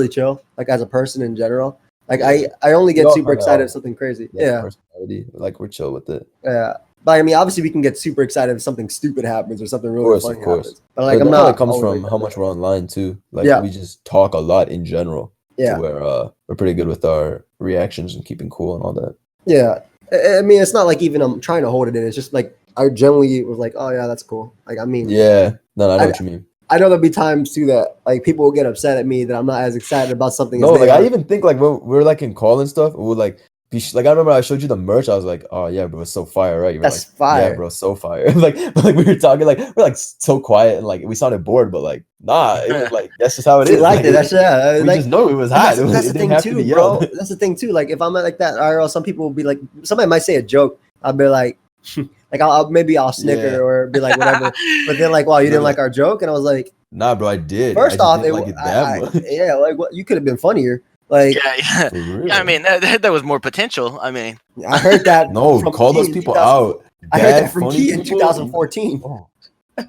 chill, like as a person in general. Like I only get super excited if something crazy. Yeah. Personality. Like we're chill with it. Yeah. But I mean, obviously we can get super excited if something stupid happens or something really funny happens. But like, I'm not. It comes from how much we're online too. Like we just talk a lot in general. Yeah. To where we're pretty good with our reactions and keeping cool and all that. Yeah. I mean, it's not like even I'm trying to hold it in. It's just like I generally was like, oh yeah, that's cool. Like I mean. Yeah. No, I know what you mean. I know there'll be times too that like people will get upset at me that I'm not as excited about something. No, like I even think like when we're like in call and stuff, we'll like be like I remember I showed you the merch. I was like, oh yeah, bro, it's so fire, right? That's like, fire. Yeah, bro, so fire. like we were talking like we're like so quiet and like we sounded bored, but like nah, it was like that's just how it is. We liked it. That's we like, just know it was hot. That's the thing too, bro. That's the thing too. Like if I'm like that, or some people will be like, somebody might say a joke. I'll be like. Like I'll snicker or be like whatever, but then like, wow, you didn't like our joke, and I was like, nah, bro, I did. First off, yeah, like what you could have been funnier. Like, yeah. I mean, that was more potential. I mean, I heard that. No, call those people out. I heard that from Key in 2014. Oh. I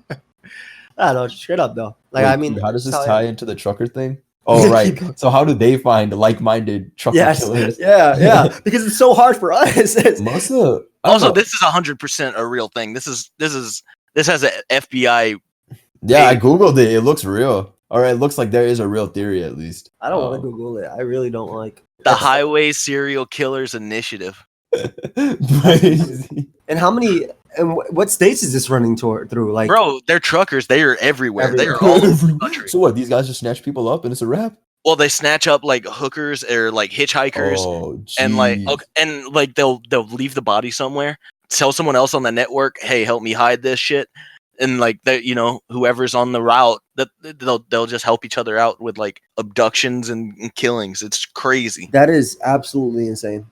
don't know, straight up though. Like, wait, I mean, how does this tie into the trucker thing? Oh, right. So how do they find like-minded trucker killers? Yeah, because it's so hard for us. Also, this is 100% a real thing. This has an FBI. Yeah, I googled it. It looks real. All right, it looks like there is a real theory at least. I don't want to Google it. I really don't like the Highway Serial Killers Initiative. Crazy. And how many? And what states is this running through? Like, bro, they're truckers. They are everywhere. They are all over the country. So what? These guys just snatch people up and it's a wrap? Well, they snatch up like hookers or like hitchhikers, and like they'll leave the body somewhere, tell someone else on the network, hey, help me hide this shit, and like that, whoever's on the route, that they'll just help each other out with like abductions and killings. It's crazy. That is absolutely insane.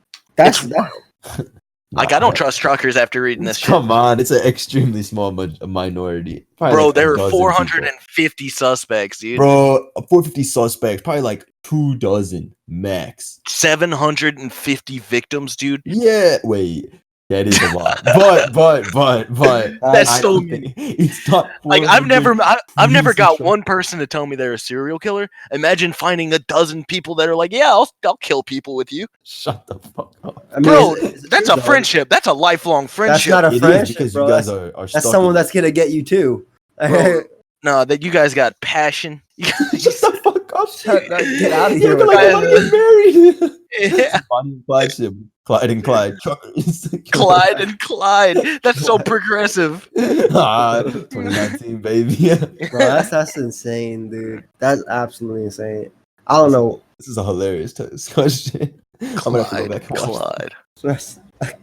Like, I don't trust truckers after reading this shit. Come on, it's an extremely small minority. Probably Bro, like there are 12 people. 450 suspects, dude. Bro, 450 suspects, probably like 24 max. 750 victims, dude. Yeah, wait, that is a lot. But That's I so don't think it's not. like I've never got truck. one person to tell me they're a serial killer. Imagine finding a dozen people that are like, yeah, I'll kill people with you. Shut the fuck up. I mean, Bro, it's that's true, a though. friendship. That's a lifelong That's friendship. not a It is friendship, because bro. you guys That's, are that's stuck someone in that's gonna get you too. Bro, no, that you guys got passion. Shut the fuck up. Get out of You here look with like that. you're getting married. Yeah. Bonnie and Clyde shit. Clyde and Clyde. Truckers. Clyde and Clyde. That's so progressive. 2019, baby. Bro, that's insane, dude. That's absolutely insane. I don't know. This is a hilarious discussion. I'm gonna have to go back and watch Clyde.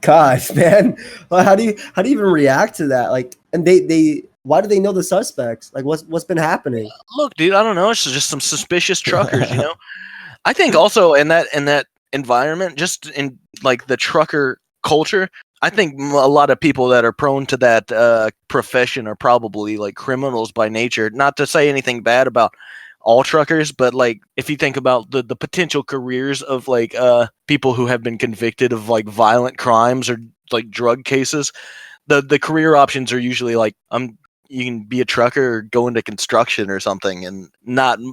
Gosh, man, well, how do you even react to that? Like, and they why do they know the suspects? Like, what's been happening? Look, dude, I don't know. It's just some suspicious truckers, you know. I think also in that environment, just in like the trucker culture, I think a lot of people that are prone to that profession are probably like criminals by nature. Not to say anything bad about all truckers, but like if you think about the potential careers of like people who have been convicted of like violent crimes or like drug cases, the career options are usually like you can be a trucker or go into construction or something, and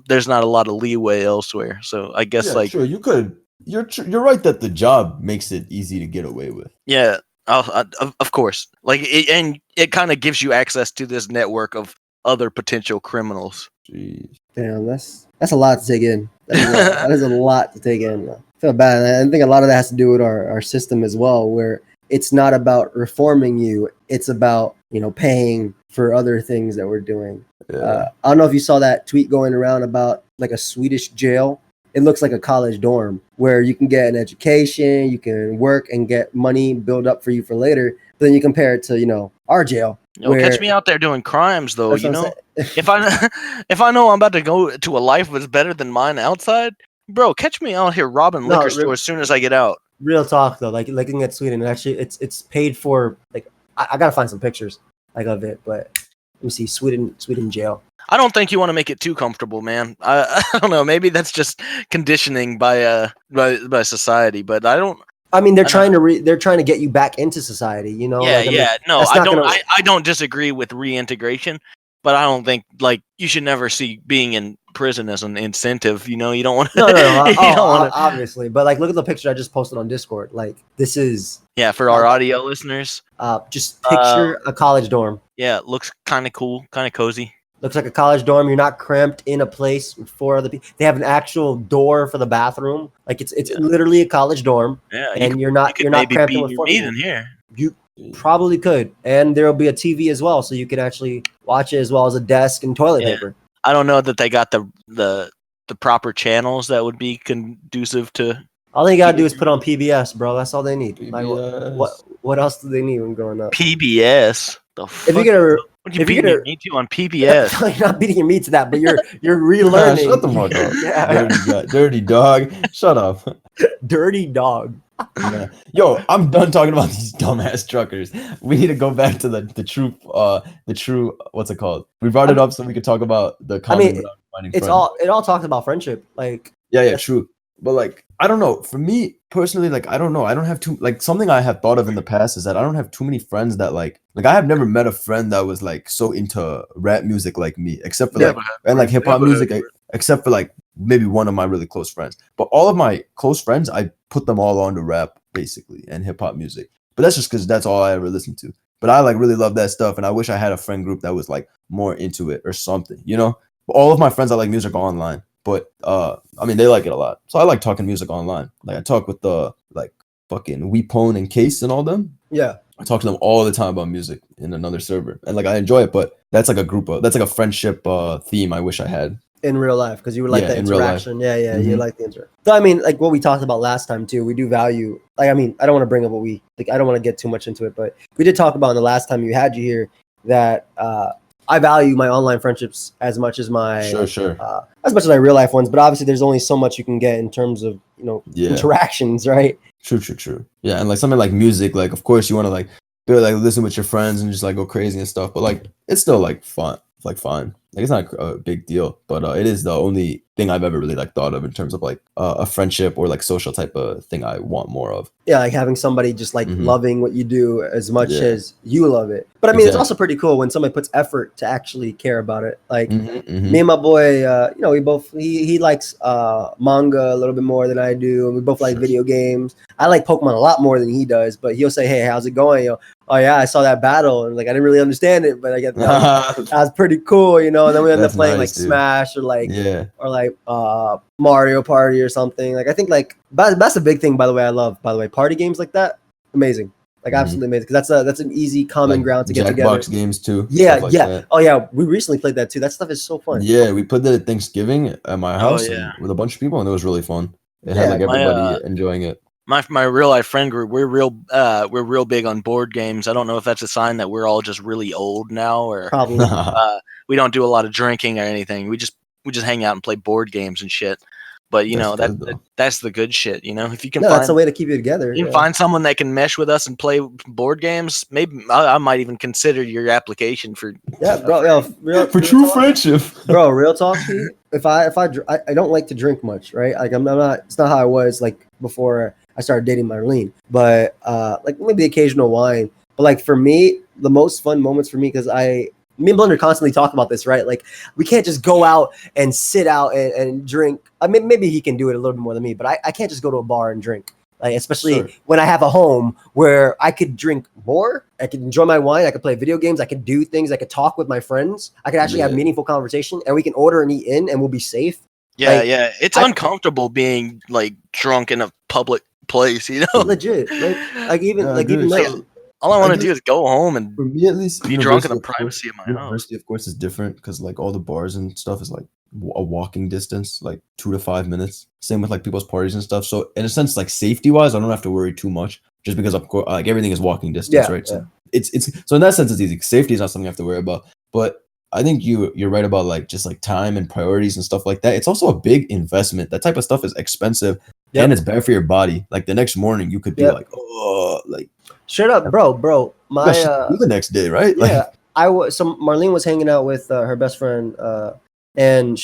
there's not a lot of leeway elsewhere. So I guess sure, you could. You're right that the job makes it easy to get away with. Yeah, of course. Like it kind of gives you access to this network of other potential criminals. Jeez. Damn, that's a lot to take in. That is a lot to take in. I feel bad. I think a lot of that has to do with our system as well, where it's not about reforming you. It's about, paying for other things that we're doing. Yeah. I don't know if you saw that tweet going around about like a Swedish jail. It looks like a college dorm where you can get an education, you can work and get money build up for you for later. But then you compare it to, our jail. Catch me out there doing crimes, though. If I know I'm about to go to a life that's better than mine outside, bro, catch me out here robbing liquor stores as soon as I get out. Real talk though, like looking at Sweden, actually, it's paid for. Like I gotta find some pictures like of it, but let me see Sweden jail. I don't think you want to make it too comfortable, man. I don't know. Maybe that's just conditioning by society, but I don't. I mean, they're trying to get you back into society, Yeah, Like, no, I don't disagree with reintegration, but I don't think like you should never see being in prison as an incentive. You don't want to. No. Obviously, but like, look at the picture I just posted on Discord. Like, this is for our audio listeners. Just picture a college dorm. Yeah, it looks kind of cool, kind of cozy. Looks like a college dorm. You're not cramped in a place with 4 other people. They have an actual door for the bathroom. Like it's literally a college dorm. Yeah, and you're not cramped in with 4 people. In here. You probably could, and there will be a TV as well, so you can actually watch it as well as a desk and toilet paper. I don't know that they got the proper channels that would be conducive to. All they gotta do is put on PBS, bro. That's all they need. Like, what else do they need when growing up? PBS. If you're gonna what you beating your meat to on PBS? You're not beating your meat to that, but you're relearning. Shut the fuck up. Dirty dog. Shut up. Dirty dog. Yeah. Yo, I'm done talking about these dumbass truckers. We need to go back to the true what's it called? We brought it up so we could talk about the common ground finding friends. It all talks about friendship. Like true. But like I don't know. For me personally, like I don't know. I don't have too like something I have thought of in the past is that I don't have too many friends that like I have never met a friend that was like so into rap music like me, except for like hip hop music, except for like maybe one of my really close friends. But all of my close friends, I put them all onto rap basically and hip hop music. But that's just because that's all I ever listened to. But I like really love that stuff, and I wish I had a friend group that was like more into it or something, But all of my friends that like music are online. But I mean, they like it a lot. So I like talking music online. Like I talk with the like fucking Weepone and Case and all them. Yeah. I talk to them all the time about music in another server. And like I enjoy it, but that's like a friendship theme I wish I had. In real life, because you would like the interaction. Yeah, Mm-hmm. You like the interaction. So I mean, like what we talked about last time too, we do value, like, I mean, I don't want to bring up I don't want to get too much into it, but we did talk about in the last time you here that I value my online friendships as much as my as much as my real life ones, but obviously there's only so much you can get in terms of interactions, right? True. Yeah, and like something like music, like of course you want to like go like listen with your friends and just like go crazy and stuff, but like it's still like fun, like fine. Like it's not a big deal, but it is the only thing I've ever really like thought of in terms of like a friendship or like social type of thing I want more of. Yeah, like having somebody just like loving what you do as much as you love it. But I mean, it's also pretty cool when somebody puts effort to actually care about it. Like me and my boy, you know, we both he likes manga a little bit more than I do, and we both like video games. I like Pokemon a lot more than he does, but he'll say, "Hey, how's it going?" Yo, oh yeah, I saw that battle, and like I didn't really understand it, but I get that was pretty cool, you know. And then we end up playing like Smash or like Mario Party or something. Like I think like that's a big thing. By the way, party games like that, amazing. Like absolutely amazing, because that's an easy common like ground to get together. Jackbox games too. Yeah. Oh yeah, we recently played that too. That stuff is so fun. Yeah, we put that at Thanksgiving at my house with a bunch of people, and it was really fun. It had like everybody enjoying it. My real life friend group, we're real big on board games. I don't know if that's a sign that we're all just really old now, or probably we don't do a lot of drinking or anything. We just hang out and play board games and shit. But you know that's the good shit. You know, if you can that's a way to keep you together. You can find someone that can mesh with us and play board games. Maybe I might even consider your application for bro. For true friendship, bro. Real talk. If I don't like to drink much, right? Like I'm not. It's not how I was like before I started dating Marlene. But like maybe the occasional wine. But like for me, the most fun moments for me, because me and Blunder constantly talk about this, right? Like we can't just go out and sit out and drink. I mean, maybe he can do it a little bit more than me, but I can't just go to a bar and drink. Like especially when I have a home where I could drink more, I could enjoy my wine, I could play video games, I could do things, I could talk with my friends, I could actually have meaningful conversation, and we can order and eat in, and we'll be safe. Yeah, it's uncomfortable being like drunk in a public place, you know. Legit, even all I want to do is go home and for me at least be drunk in the privacy of my house. University, of course, is different because like all the bars and stuff is like a walking distance, like 2 to 5 minutes. Same with like people's parties and stuff. So in a sense, like safety wise, I don't have to worry too much, just because of course like everything is walking distance, right? So it's so in that sense it's easy. Safety is not something I have to worry about. But I think you're right about like just like time and priorities and stuff like that. It's also a big investment. That type of stuff is expensive and it's bad for your body. Like the next morning you could be like, oh, like straight up, bro. My the next day, right? Yeah, like, so Marlene was hanging out with her best friend, and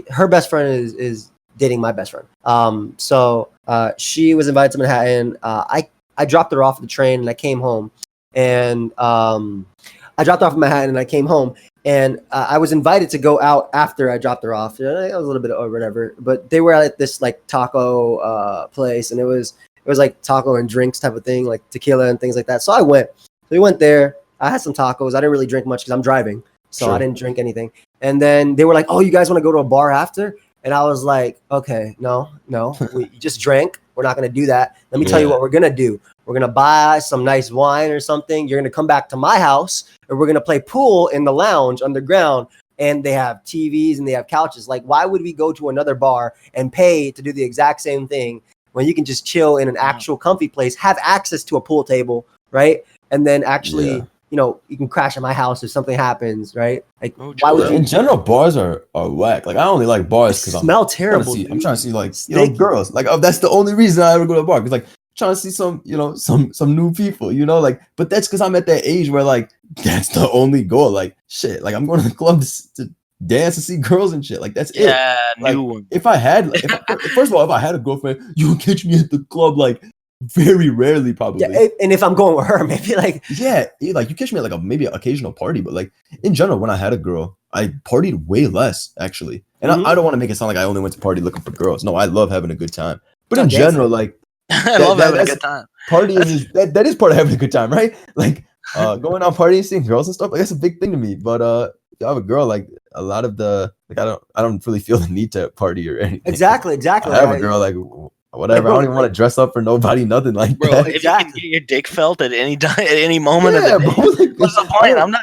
her best friend is dating my best friend. So she was invited to Manhattan. I dropped her off at the train and I came home, and I dropped off in Manhattan and I came home. And I was invited to go out after I dropped her off. It was a little bit or whatever, but they were at this like taco place, and it was like taco and drinks type of thing, like tequila and things like that. So I went. So we went there. I had some tacos. I didn't really drink much because I'm driving, so I didn't drink anything. And then they were like, "Oh, you guys want to go to a bar after?" And I was like, "Okay, no, we just drank. We're not gonna do that. Let me tell you what we're gonna do. We're gonna buy some nice wine or something. You're gonna come back to my house, and we're gonna play pool in the lounge underground. And they have TVs and they have couches. Like, why would we go to another bar and pay to do the exact same thing when you can just chill in an actual comfy place, have access to a pool table, right? And then actually, you know, you can crash at my house if something happens, right? Like, why would you? In general, bars are whack. Like, I only like bars because smell terrible. I'm trying to see like girls. Like, that's the only reason I ever go to a bar. Because like trying to see some new people, you know, like. But that's because I'm at that age where like that's the only goal. Like, shit. Like, I'm going to the club to dance and see girls and shit. Like, that's it. Yeah, like, new one. If I had, first of all, if I had a girlfriend, you would catch me at the club like. Very rarely, probably. Yeah, and if I'm going with her, maybe like like you catch me at like maybe an occasional party, but like in general, when I had a girl, I partied way less actually. And I don't want to make it sound like I only went to party looking for girls. No, I love having a good time. But in general, like I love having a good time. Party is that is part of having a good time, right? Like going out partying, seeing girls and stuff. Like that's a big thing to me. But if I have a girl, like a lot of the like I don't really feel the need to party or anything. Exactly. I have a girl like. Whatever. I don't even want to dress up for nobody, nothing like that. If you can get your dick felt at any time, at any moment of the day, like, what's the point? I'm not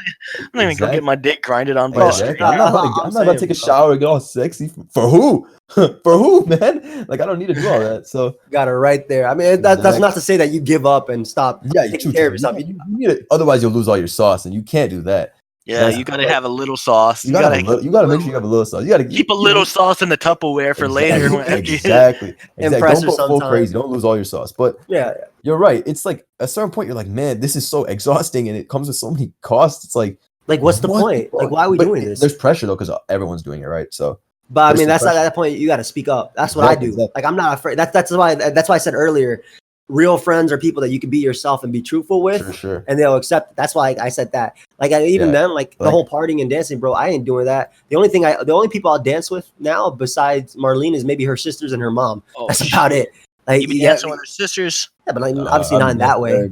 even gonna get my dick grinded on by a stranger. I'm not about to take a shower and get all sexy. For who? For who, man? Like I don't need to do all that. So got it right there. I mean, that's not to say that you give up and stop. Yeah, taking care of yourself. You need it. Otherwise, you'll lose all your sauce, and you can't do that. Yeah, you gotta have a little sauce. You gotta make sure you have a little sauce. You gotta keep a little sauce in the Tupperware for later. Exactly. Impress Don't her go full sometime. crazy. Don't lose all your sauce. But Yeah. you're right. It's like at a certain point, you're like, man, this is so exhausting, and it comes with so many costs. It's like what's the point? Like, why are we doing this? There's pressure though, because everyone's doing it, right? So, but I mean, that's at that point you got to speak up. That's what I do. Exactly. Like, I'm not afraid. That's why I said earlier, real friends are people that you can be yourself and be truthful with, sure. and they'll accept. That's why I said that. Like, then, like the whole partying and dancing, bro, I ain't doing that. The only people I'll dance with now besides Marlene is maybe her sisters and her mom. That's about it. Like, you be dancing with her sisters? Yeah, but obviously not in that way.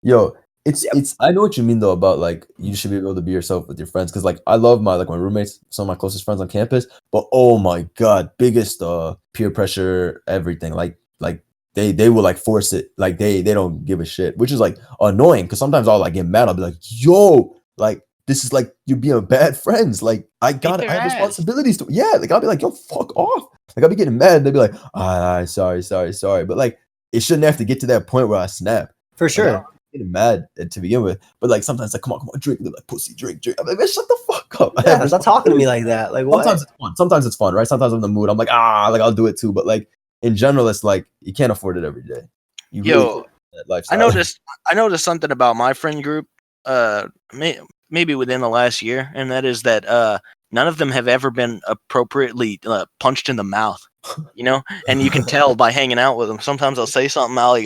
Yo, it's I know what you mean though about like you should be able to be yourself with your friends, because like I love my roommates, some of my closest friends on campus, but oh my god, biggest peer pressure, everything. Like they will like force it, like they don't give a shit, which is like annoying, because sometimes I'll like get mad. I'll be like, yo, like this is like you being bad friends. Like I have responsibilities to like I'll be like, yo, fuck off. Like I'll be getting mad and they'll be like, sorry, but like it shouldn't have to get to that point where I snap. For sure. Like, getting mad to begin with, but like sometimes like come on drink, they're like pussy drink. I'm like, man, shut the fuck up. Yeah, stop talking to me like that. Like what? Sometimes it's fun, right? Sometimes I'm in the mood, I'm like like I'll do it too, but like in general it's like you can't afford it every day. I noticed something about my friend group maybe within the last year, and that is that none of them have ever been appropriately punched in the mouth. You know, and you can tell by hanging out with them. Sometimes I'll say something out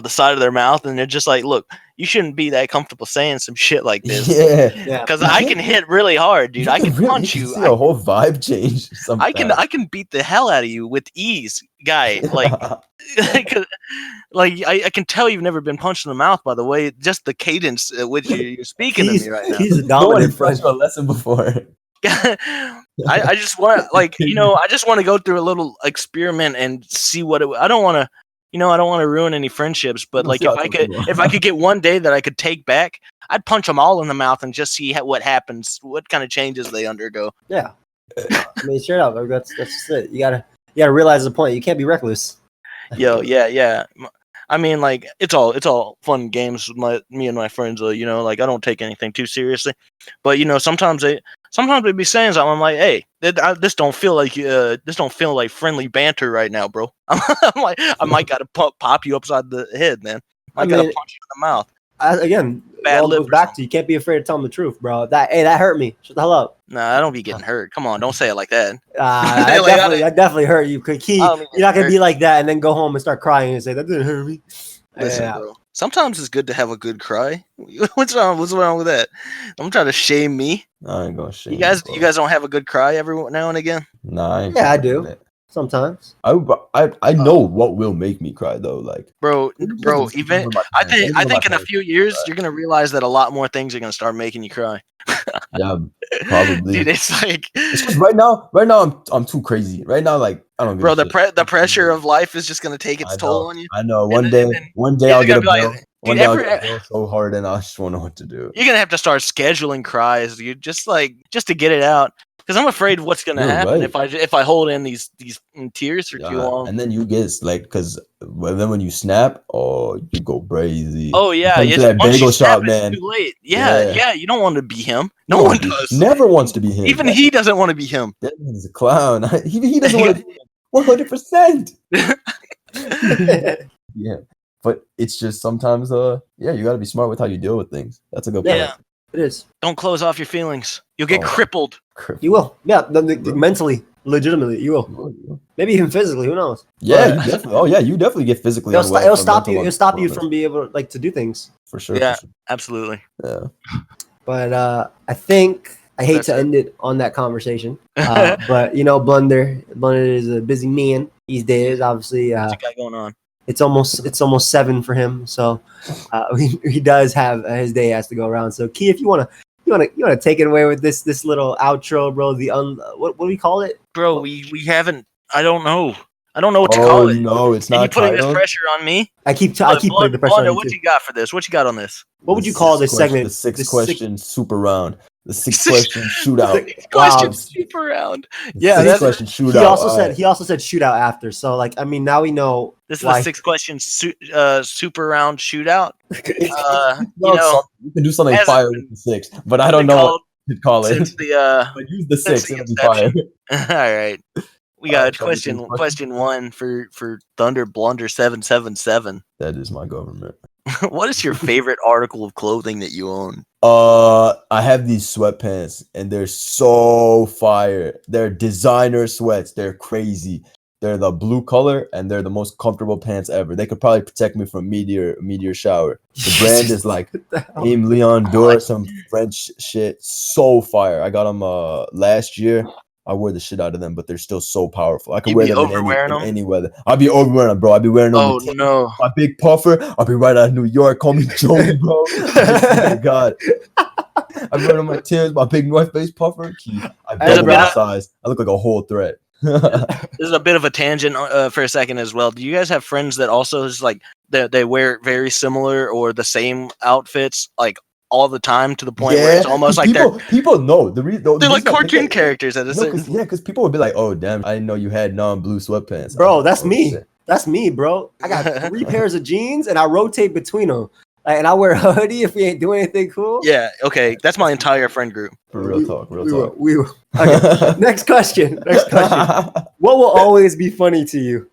the side of their mouth, and they're just like, "Look, you shouldn't be that comfortable saying some shit like this." Yeah. Because I can hit really hard, dude. I can punch you. See a whole vibe change. I can beat the hell out of you with ease, guy. Like, I can tell you've never been punched in the mouth by the way, just the cadence at which you're speaking to me right now. He's a dominant friend. A lesson before. I just want I just want to go through a little experiment and see what I don't want to ruin any friendships, but like if I could get one day that I could take back, I'd punch them all in the mouth and just see what happens, what kind of changes they undergo. Yeah, I mean, straight up, that's just it. You gotta realize the point. You can't be reckless. Yeah. I mean, like it's all fun games with me and my friends. Like I don't take anything too seriously, but sometimes they be saying something. I'm like, hey, this don't feel like friendly banter right now, bro. I'm like, I might gotta pop you upside the head, man. I gotta punch you in the mouth. Again, bad lip. Back to you can't be afraid to tell them the truth, bro. That hurt me. Shut the hell up. Nah, I don't be getting hurt. Come on, don't say it like that. I definitely hurt you. You're not gonna be like that and then go home and start crying and say that didn't hurt me. Listen, bro. Sometimes it's good to have a good cry. What's wrong with that? I'm trying to shame me. I ain't gonna shame you guys. You guys don't have a good cry every now and again? Nah. I do. Sometimes. I know what will make me cry though. Like, bro. Even I think in a few years you're gonna realize that a lot more things are gonna start making you cry. Yeah, probably. Dude, it's like it's just right now I'm too crazy. Right now, like I don't. Bro, the pressure of life is just gonna take its toll on you. I know. One day I'll get a bill. One day I'll get a bill so hard, and I just won't know what to do. You're gonna have to start scheduling cries, dude. Just to get it out. Because I'm afraid what's gonna happen if I hold in these tears for too long. And then you get like, because then when you snap, you go crazy. Oh yeah, it's that bagel shop, man. Too late. Yeah. You don't want to be him. No one does. Never wants to be him. Even he doesn't want to be him. That man's a clown. He doesn't want to be 100%. Yeah, but it's just sometimes you got to be smart with how you deal with things. That's a good point. Yeah. It is. Don't close off your feelings. You'll get crippled. You will. Yeah, mentally, legitimately, you will. Maybe even physically. Who knows? Yeah, you definitely. You definitely get physically. It'll stop you. It'll stop you from being able to do things. For sure. Yeah, absolutely. Yeah. But I think I hate to end it on that conversation. But Blunder is a busy man these days. Obviously, what's he got going on? It's almost 7 for him, so he does have his day has to go around. So Key, if you wanna take it away with this little outro, bro. What do we call it, bro? We haven't. I don't know what to call it. No, it's not. You putting this pressure on me? I keep putting the pressure on you. What you got for this? What you got on this? What would you call this segment? The sixth question super round. The 6-question shootout. Question super round. Yeah, that's 6-question shootout. He also said shootout after. So like, I mean, now we know this is why. a 6-question super round shootout. You can do something fire with the 6, but I don't know what to call it. Since the but use the 6, it'll be fire. All right. We got question 1 for Thunderblunder777. That is my government. What is your favorite article of clothing that you own? I have these sweatpants and they're so fire. They're designer sweats. They're crazy. They're the blue color and they're the most comfortable pants ever. They could probably protect me from meteor shower. The brand is like Aim Leon Dor, some French shit. So fire. I got them last year. I wore the shit out of them, but they're still so powerful. I can wear them in any weather. I'll be overwearing them, bro. I'll be wearing them. Oh, no. My big puffer. I'll be right out of New York. Call me Joey, bro. Oh, my God. I'm wearing my Timbs, my big North Face puffer. I double my size. I look like a whole threat. This is a bit of a tangent for a second as well. Do you guys have friends that also is like they wear very similar or the same outfits like all the time to the point where it's almost like people know they're like cartoon characters at because people would be like, oh damn, I didn't know you had non-blue sweatpants, bro. That's me. Shit. That's me, bro. I got 3 pairs of jeans and I rotate between them. And I wear a hoodie if we ain't doing anything cool. Yeah, okay. That's my entire friend group. For real talk. Okay. Next question. What will always be funny to you?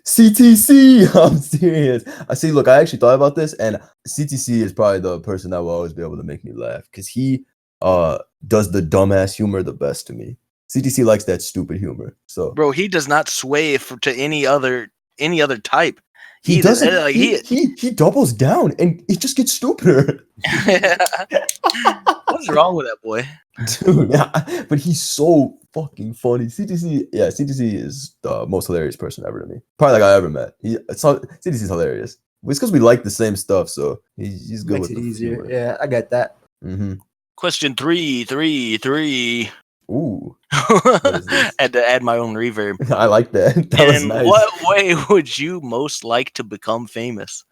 CTC. I'm serious. Look, I actually thought about this, and CTC is probably the person that will always be able to make me laugh because he does the dumbass humor the best to me. CTC likes that stupid humor. So, bro, he does not sway to any other type. He doesn't. Like, he doubles down, and it just gets stupider. What's wrong with that boy, dude? Yeah, but he's so fucking funny. CTC is the most hilarious person ever to me. Probably like I ever met. CTC is hilarious. It's because we like the same stuff, so he's good. Makes it easier. Humor. Yeah, I get that. Mm-hmm. Question 3. Ooh. Had to add my own reverb. I like that. That was nice. What way would you most like to become famous?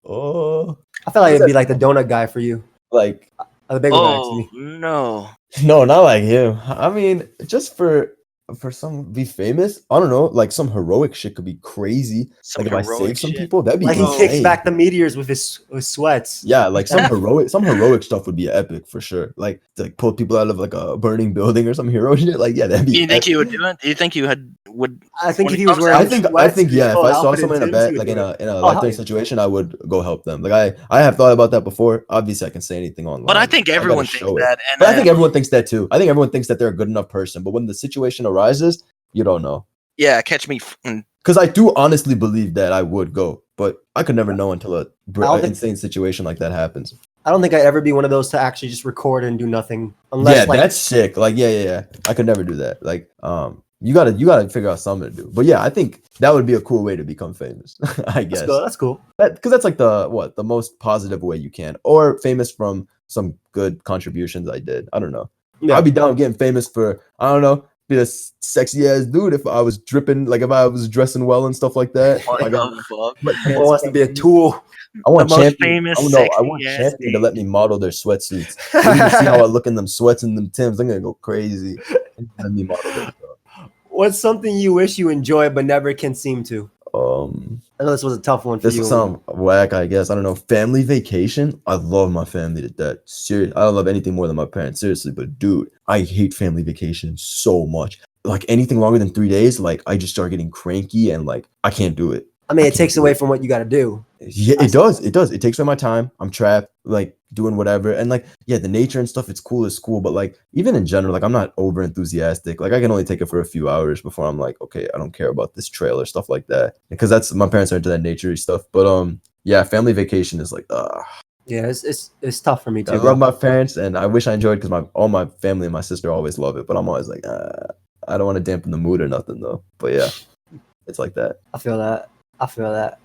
Oh, I feel like it'd be like the donut guy for you. Like the big one, actually. No, not like him. I mean, just for be famous. I don't know. Like some heroic shit could be crazy. Like if I save some people, that'd be like insane. He kicks back the meteors with his sweats. Yeah, like some heroic stuff would be epic for sure. Like to pull people out of like a burning building or some hero shit. Like yeah, that'd be. Do you think he would do it? Do you think you would? I think if he was wearing, I think yeah. If I saw someone in a bad like in a life-threatening situation, I would go help them. Like I have thought about that before. Obviously, I can say anything online. But I think everyone thinks that. But I think everyone thinks that too. I think everyone thinks that they're a good enough person. But when the situation arises, you don't know. Yeah, catch me. Because I do honestly believe that I would go, but I could never know until an insane situation like that happens. I don't think I'd ever be one of those to actually just record and do nothing. Unless, that's sick. Like, yeah. I could never do that. Like, you gotta figure out something to do. But yeah, I think that would be a cool way to become famous. I guess that's cool. Because that's like the most positive way you can, or famous from some good contributions I did. I don't know. Yeah. I'd be down getting famous for be a sexy ass dude if I was dripping, like if I was dressing well and stuff like that. I want to be a tool. I want Champion to let me model their sweatsuits. You see how I look in them sweats and them Timbs. I'm gonna go crazy. Let me model their stuff. What's something you wish you enjoyed but never can seem to? I know this was a tough one for you. This sound whack, I guess. I don't know. Family vacation. I love my family to death. Seriously, I don't love anything more than my parents. Seriously, but dude, I hate family vacation so much. Like anything longer than 3 days, like I just start getting cranky and like I can't do it. I mean, it takes away from what you got to do. Yeah, it does. It takes away my time. I'm trapped, like doing whatever. And like, yeah, the nature and stuff, it's cool. But like, even in general, like I'm not over enthusiastic. Like I can only take it for a few hours before I'm like, okay, I don't care about this trail or stuff like that. Because that's my parents are into that nature stuff. But yeah, family vacation is like, yeah, it's tough for me too. I love my parents and I wish I enjoyed because all my family and my sister always love it. But I'm always like, I don't want to dampen the mood or nothing though. But yeah, it's like that. I feel that.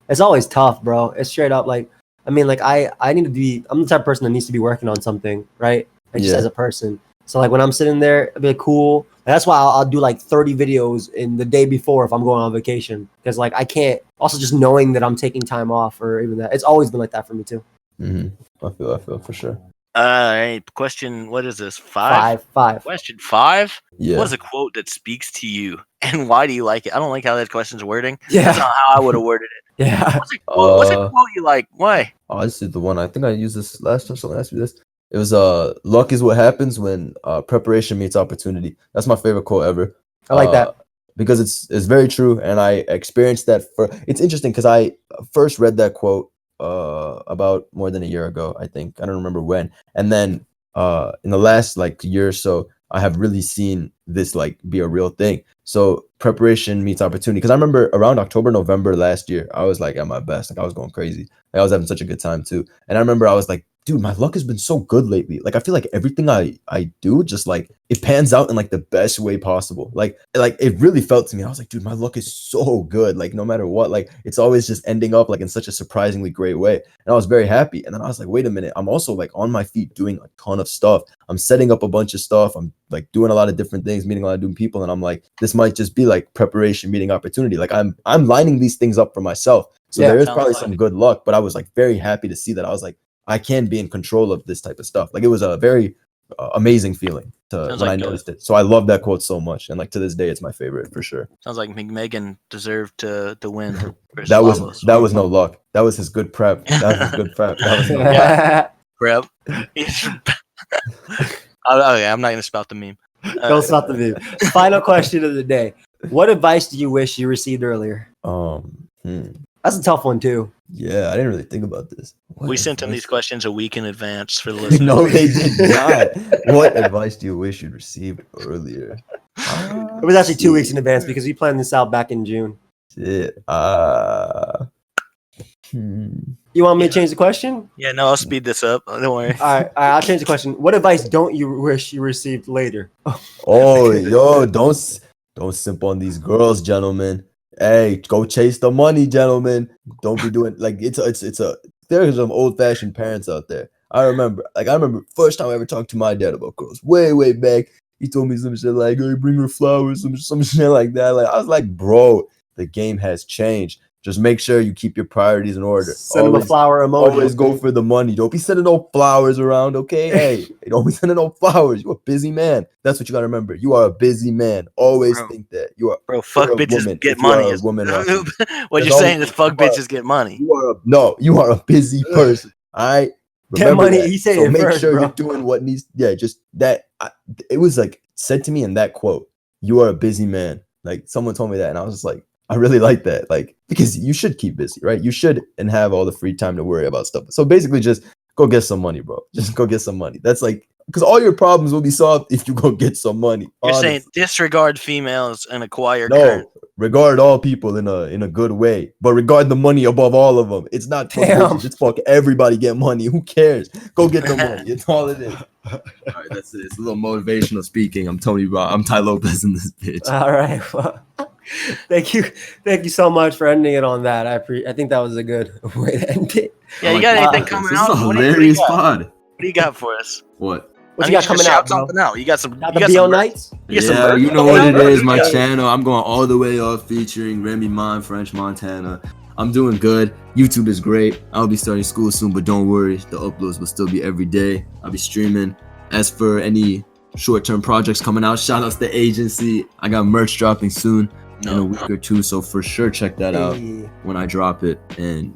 It's always tough, bro. It's straight up like, I mean, like I need to be, I'm the type of person that needs to be working on something, right? And just as a person. So like when I'm sitting there, it'll be like, cool. And that's why I'll do like 30 videos in the day before if I'm going on vacation. Because like I can't, also just knowing that I'm taking time off or even that. It's always been like that for me too. Mm-hmm. I feel for sure. All right. Question. What is this? Five. Five. Question 5. Yeah. What is a quote that speaks to you, and why do you like it? I don't like how that question's wording. Yeah. That's not how I would have worded it. Yeah. What's a quote you like? Why? Oh, this is the one. I think I used this last time someone asked me this. It was luck is what happens when preparation meets opportunity. That's my favorite quote ever. I like that. Because it's very true, and I experienced that. It's interesting because I first read that quote about more than a year ago. I think I don't remember when, and then in the last like year or so, I have really seen this like be a real thing. So preparation meets opportunity. Because I remember around October, November last year, I was like at my best. Like I was going crazy. Like, I was having such a good time too. And I remember I was like, dude, my luck has been so good lately. Like I feel like everything I do just like it pans out in like the best way possible. Like it really felt to me. I was like, dude, my luck is so good. Like no matter what, like it's always just ending up like in such a surprisingly great way. And I was very happy. And then I was like, wait a minute, I'm also like on my feet doing a ton of stuff. I'm setting up a bunch of stuff. I'm like doing a lot of different things, meeting a lot of new people. And I'm like, this might just be like preparation meeting opportunity. Like I'm lining these things up for myself. So there is probably some good luck, but I was like very happy to see that. I was like, I can be in control of this type of stuff. Like it was a very amazing feeling when I noticed it. So I love that quote so much, and like to this day, it's my favorite for sure. Sounds like Megan deserved to win. That was no luck. That was his good prep. That was his good prep. That was no luck. Prep. Okay, I'm not gonna spout the meme. Don't stop the meme. Final question of the day: what advice do you wish you received earlier? That's a tough one too. Yeah, I didn't really think about this. We sent him these questions a week in advance for the listeners. No, they did not. What advice do you wish you'd received earlier? It was actually 2 weeks in advance because we planned this out back in June. Shit. You want me to change the question? Yeah, no, I'll speed this up. Don't worry. All right, I'll change the question. What advice don't you wish you received later? Oh, yo, don't simp on these girls, gentlemen. Hey, go chase the money, gentlemen. Don't be doing like there's some old-fashioned parents out there. I remember first time I ever talked to my dad about girls, way back. He told me some shit like, hey, bring her flowers, some shit like that. Like I was like, bro, the game has changed. Just make sure you keep your priorities in order. Send him a flower emoji. Always go for the money. Don't be sending no flowers around, okay? Hey, don't be sending no flowers. You're a busy man. That's what you gotta remember. You are a busy man. Always think that. You are fuck bitches get money. What you're saying is fuck bitches get money. You are a busy person. All right. Get money. He said it make first, sure bro. you're doing what needs. Yeah, just that. It was like said to me in that quote. You are a busy man. Like someone told me that, and I was just like, I really like that. Like because you should keep busy, right? You should and have all the free time to worry about stuff. So basically, just go get some money, bro. Just go get some money. That's like because all your problems will be solved if you go get some money. You're saying disregard females and acquire. No, regard all people in a good way, but regard the money above all of them. It's not just fuck everybody get money. Who cares? Go get the money. It's all it is. All right, that's it. It's a little motivational speaking. I'm Tony Rob. I'm Ty Lopez in this bitch. All right. Well, thank you so much for ending it on that. I think that was a good way to end it. Yeah, you got anything coming out? This is a hilarious pod. What do you got for us? What? What you got coming out, bro? You got some. You got some nights? Yeah, you know what it is. My channel. I'm going all the way off featuring Remy Ma, French Montana. I'm doing good. YouTube is great. I'll be starting school soon, but don't worry. The uploads will still be every day. I'll be streaming. As for any short-term projects coming out, shout outs to agency. I got merch dropping soon in a week or two, so for sure check that out when I drop it. And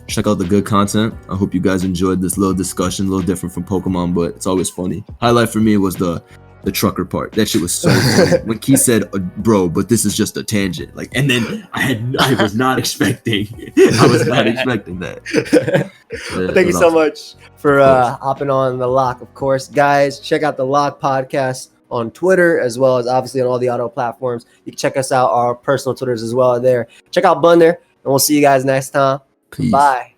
check out the good content. I hope you guys enjoyed this little discussion, a little different from Pokemon, but it's always funny. Highlight for me was the trucker part. That shit was so funny. When Key said, bro, but this is just a tangent. Like, and then I was not expecting that. Thank you so much for hopping on the Lock, of course. Guys, check out the Lock podcast on Twitter, as well as obviously on all the auto platforms. You can check us out, our personal Twitters as well there. Check out Blunder, and we'll see you guys next time. Peace. Bye.